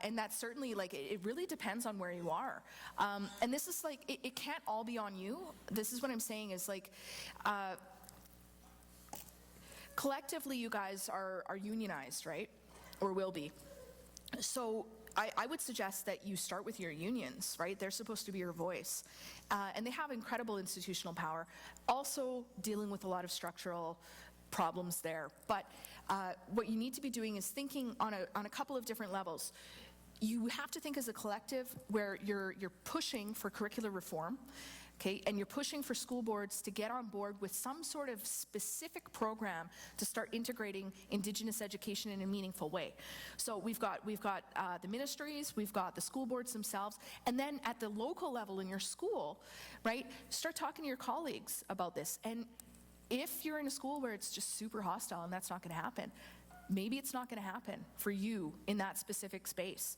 And that's certainly, like, it really depends on where you are. And this is like, it can't all be on you. This is what I'm saying is like, collectively you guys are unionized, right? Or will be. So I would suggest that you start with your unions, right? They're supposed to be your voice. And they have incredible institutional power. Also dealing with a lot of structural problems there. But what you need to be doing is thinking on a couple of different levels. You have to think as a collective where you're pushing for curricular reform, okay, and you're pushing for school boards to get on board with some sort of specific program to start integrating Indigenous education in a meaningful way. So we've got the ministries, we've got the school boards themselves, and then at the local level in your school, right, start talking to your colleagues about this. And if you're in a school where it's just super hostile and that's not going to happen, maybe it's not going to happen for you in that specific space.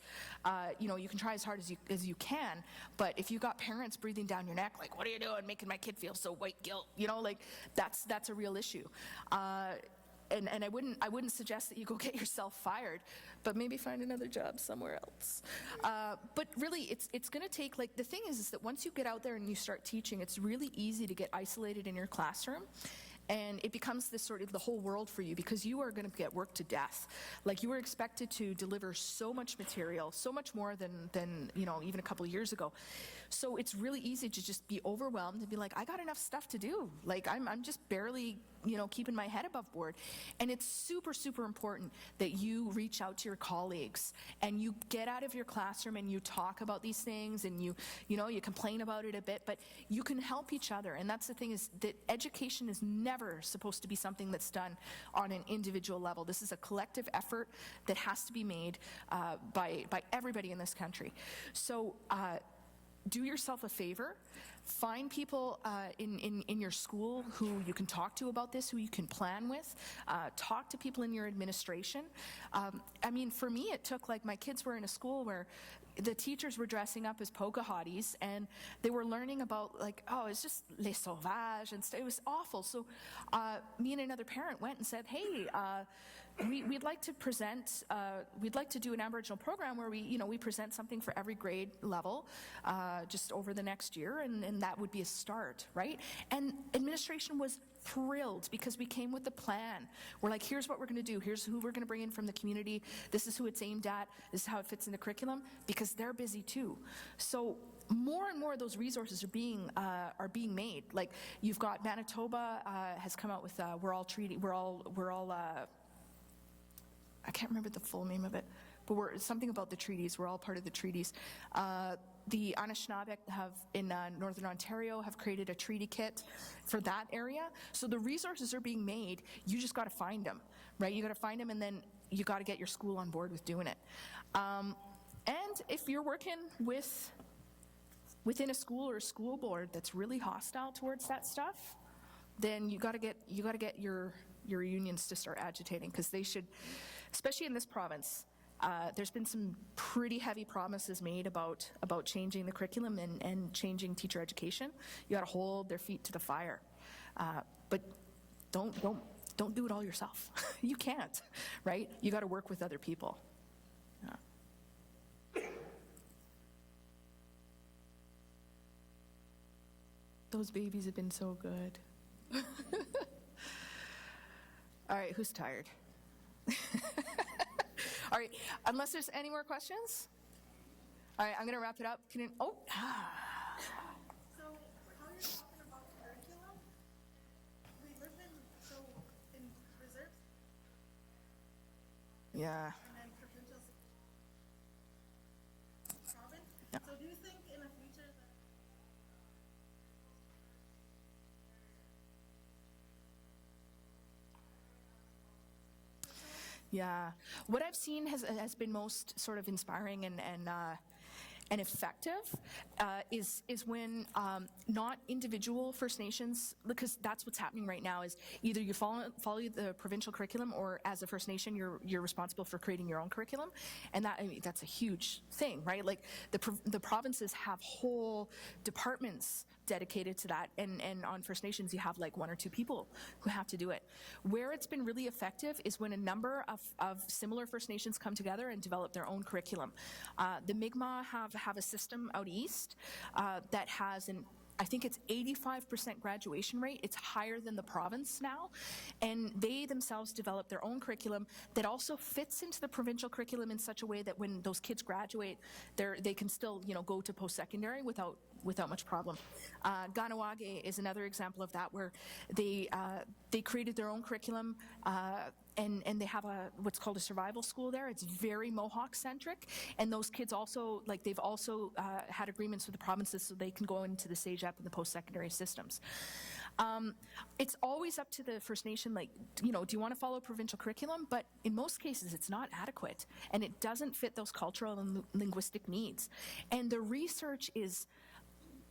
You know, you can try as hard as you can, but if you got parents breathing down your neck, like, what are you doing, making my kid feel so white guilt? You know, like, that's a real issue. And I wouldn't suggest that you go get yourself fired, but maybe find another job somewhere else. But really, it's going to take, like, the thing is that once you get out there and you start teaching, it's really easy to get isolated in your classroom. And it becomes this sort of the whole world for you because you are going to get worked to death. Like, you were expected to deliver so much material, so much more than you know, even a couple of years ago. So it's really easy to just be overwhelmed and be like, I got enough stuff to do. Like, I'm just barely, you know, keeping my head above board. And it's super, super important that you reach out to your colleagues and you get out of your classroom and you talk about these things and you know, you complain about it a bit, but you can help each other. And that's the thing, is that education is never supposed to be something that's done on an individual level. This is a collective effort that has to be made by everybody in this country. So do yourself a favor. Find people in your school who you can talk to about this, who you can plan with. Talk to people in your administration. I mean, for me, it took, like, my kids were in a school where the teachers were dressing up as Pocahontas, and they were learning about, like, oh, it's just les sauvages, and it was awful. So me and another parent went and said, hey, we'd like to present, we'd like to do an Aboriginal program where we present something for every grade level just over the next year, and that would be a start, right? And administration was thrilled because we came with a plan. We're like, here's what we're going to do. Here's who we're going to bring in from the community. This is who it's aimed at. This is how it fits in the curriculum, because they're busy too. So more and more of those resources are being made. Like, you've got Manitoba has come out with we're all I can't remember the full name of it, but we're something about the treaties. We're all part of the treaties. The Anishinaabe have in Northern Ontario have created a treaty kit for that area. So the resources are being made. You just got to find them, right? You got to find them, and then you got to get your school on board with doing it. And if you're working within a school or a school board that's really hostile towards that stuff, then you got to get your unions to start agitating, because they should, especially in this province. There's been some pretty heavy promises made about changing the curriculum and changing teacher education. You got to hold their feet to the fire, but don't do it all yourself. You can't, right? You got to work with other people. Those babies have been so good. All right, who's tired? All right, unless there's any more questions? All right, I'm going to wrap it up. So, how you're talking about curriculum, we live in reserves. Yeah. And then provincial province. Yeah. So do you think in the future that Yeah, what I've seen has been most sort of inspiring and effective is when not individual First Nations, because that's what's happening right now, is either you follow the provincial curriculum, or as a First Nation you're responsible for creating your own curriculum, and that's a huge thing, right? Like the provinces have whole departments dedicated to that, and on First Nations you have like 1 or 2 people who have to do it. Where it's been really effective is when a number of similar First Nations come together and develop their own curriculum. The Mi'kmaq have a system out east that has I think it's 85% graduation rate. It's higher than the province now. And they themselves develop their own curriculum that also fits into the provincial curriculum in such a way that when those kids graduate, they can still, go to post-secondary without much problem. Ganawage is another example of that, where they created their own curriculum, and they have what's called a survival school there. It's very Mohawk-centric, and those kids also, they've also had agreements with the provinces so they can go into the SAGEP and the post-secondary systems. It's always up to the First Nation, do you want to follow provincial curriculum? But in most cases, it's not adequate, and it doesn't fit those cultural and linguistic needs. And the research is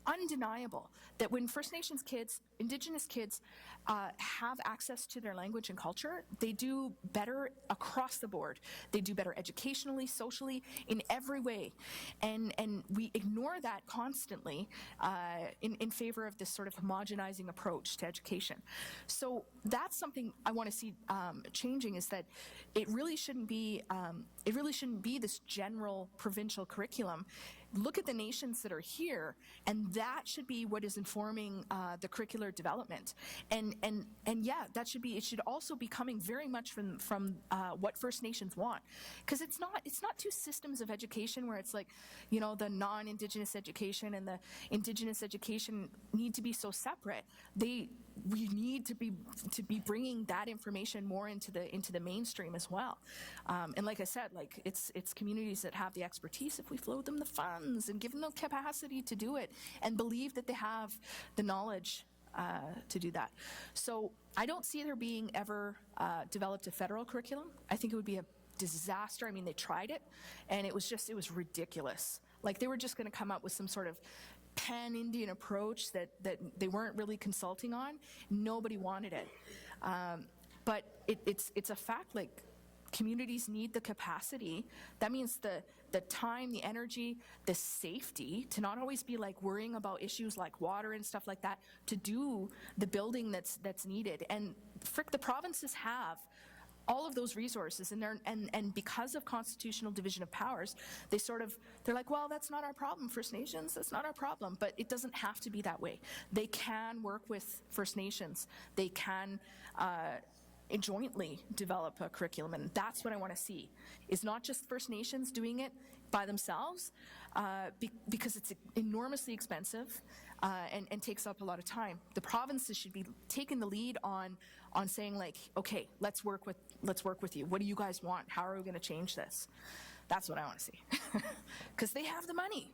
undeniable that when First Nations kids, Indigenous kids, have access to their language and culture, they do better across the board. They do better educationally, socially, in every way. And we ignore that constantly in favor of this sort of homogenizing approach to education. So that's something I want to see changing, is that it really shouldn't be this general provincial curriculum. Look at the nations that are here, and that should be what is informing the curricular development. And yeah, it should also be coming very much from what First Nations want, because it's not 2 systems of education where it's like, the non-Indigenous education and the Indigenous education need to be so separate. We need to be bringing that information more into the mainstream as well. And like I said, it's communities that have the expertise. If we flow them the funds and give them the capacity to do it, and believe that they have the knowledge to do that. So I don't see there being ever developed a federal curriculum. I think it would be a disaster. I mean, they tried it, and it was ridiculous. They were just going to come up with some sort of pan-Indian approach that they weren't really consulting on. Nobody wanted it. But it's a fact, communities need the capacity. That means the time, the energy, the safety to not always be worrying about issues like water and stuff like that, to do the building that's needed. And the provinces have all of those resources, and because of constitutional division of powers, they're like, well, that's not our problem, First Nations, that's not our problem. But it doesn't have to be that way. They can work with First Nations. They can jointly develop a curriculum, and that's what I want to see, is not just First Nations doing it by themselves, because it's enormously expensive and takes up a lot of time. The provinces should be taking the lead on saying, okay, let's work with you. What do you guys want? How are we going to change this? That's what I want to see, because they have the money.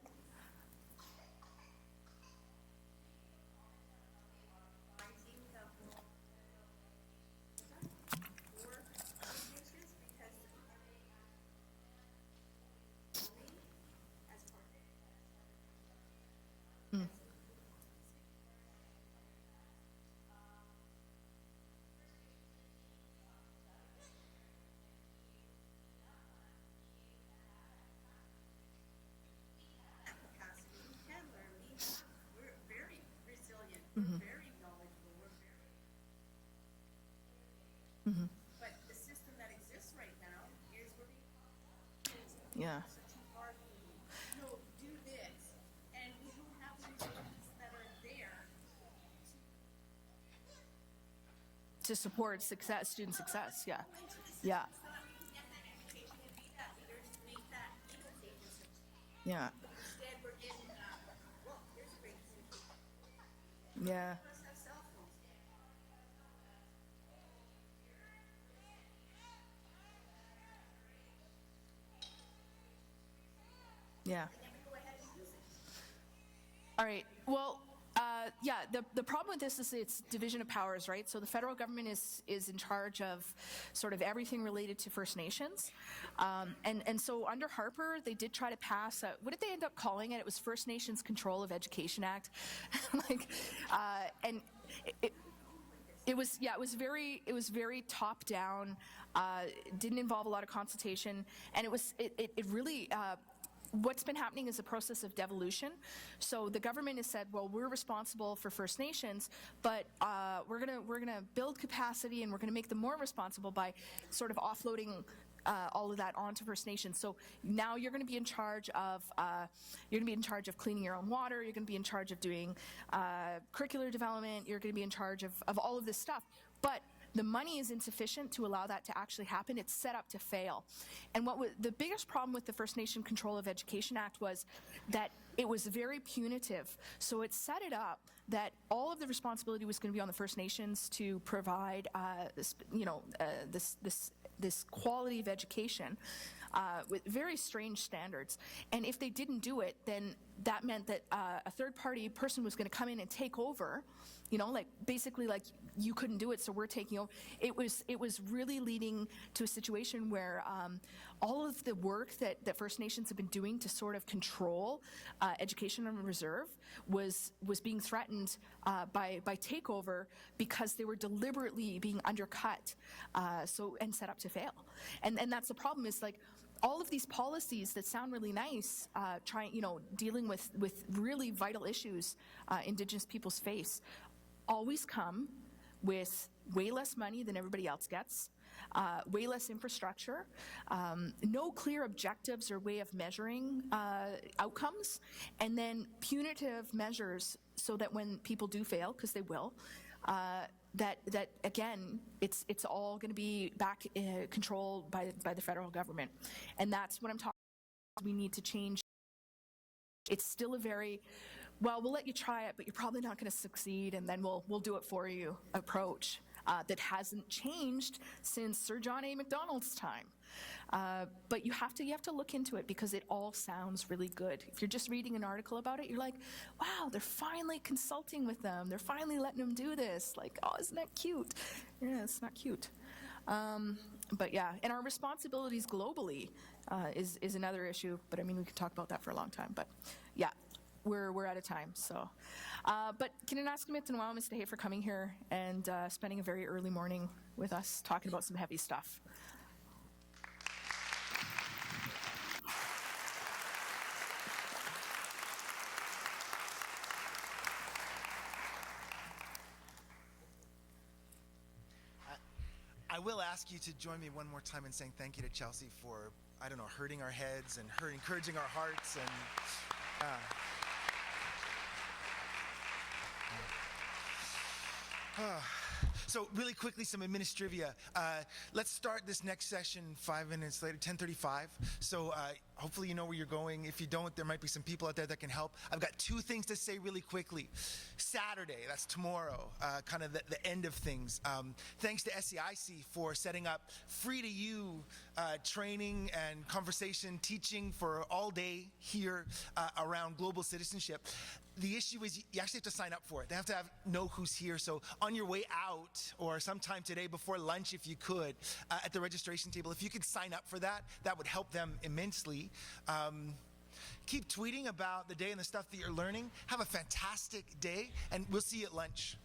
Mm-hmm. Very knowledgeable. We're very. Mm-hmm. But the system that exists right now is yeah. Do this, and we don't have the resources that are there to support student success. Yeah, yeah, yeah. Yeah. Yeah. All right. Well, yeah, the problem with this is it's division of powers, right? So the federal government is in charge of sort of everything related to First Nations. And so under Harper, they did try to pass, what did they end up calling it? It was First Nations Control of Education Act. And it was very top down, didn't involve a lot of consultation, and it really what's been happening is a process of devolution. So the government has said, well, we're responsible for First Nations, but we're gonna build capacity and we're gonna make them more responsible by sort of offloading all of that onto First Nations. So now you're going to be in charge of cleaning your own water. You're going to be in charge of doing curricular development. You're going to be in charge of all of this stuff. But the money is insufficient to allow that to actually happen. It's set up to fail. And the biggest problem with the First Nation Control of Education Act was that it was very punitive. So it set it up that all of the responsibility was going to be on the First Nations to provide this quality of education with very strange standards. And if they didn't do it, then that meant that a third-party person was going to come in and take over, like basically like you couldn't do it, so we're taking over. It was really leading to a situation where all of the work that First Nations have been doing to sort of control education on reserve was being threatened by takeover because they were deliberately being undercut and set up to fail. And that's the problem, is like all of these policies that sound really nice, dealing with really vital issues Indigenous peoples face, always come with way less money than everybody else gets, way less infrastructure, no clear objectives or way of measuring outcomes, and then punitive measures so that when people do fail, because they will, that again, it's all going to be back controlled by the federal government. And that's what I'm talking about. We need to change. It's still a very, well, we'll let you try it, but you're probably not going to succeed, and then we'll do it for you approach that hasn't changed since Sir John A. Macdonald's time. But you have to look into it, because it all sounds really good. If you're just reading an article about it, you're like, wow, they're finally consulting with them. They're finally letting them do this. Like, oh, isn't that cute? Yeah, it's not cute. But yeah, and our responsibilities globally is another issue. But I mean, we could talk about that for a long time. But yeah, we're out of time. So, but Kinanaskimit and Wawamist Day for coming here and spending a very early morning with us talking about some heavy stuff. I will ask you to join me one more time in saying thank you to Chelsea for, I don't know, hurting our heads and encouraging our hearts. So really quickly, some administrivia. Let's start this next session 5 minutes later, 10:35. So hopefully you know where you're going. If you don't, there might be some people out there that can help. I've got 2 things to say really quickly. Saturday, that's tomorrow, kind of the end of things. Thanks to SEIC for setting up free-to-you training and conversation teaching for all day here around global citizenship. The issue is you actually have to sign up for it. They have to know who's here. So on your way out, or sometime today before lunch, if you could, at the registration table, if you could sign up for that, that would help them immensely. Keep tweeting about the day and the stuff that you're learning. Have a fantastic day, and we'll see you at lunch.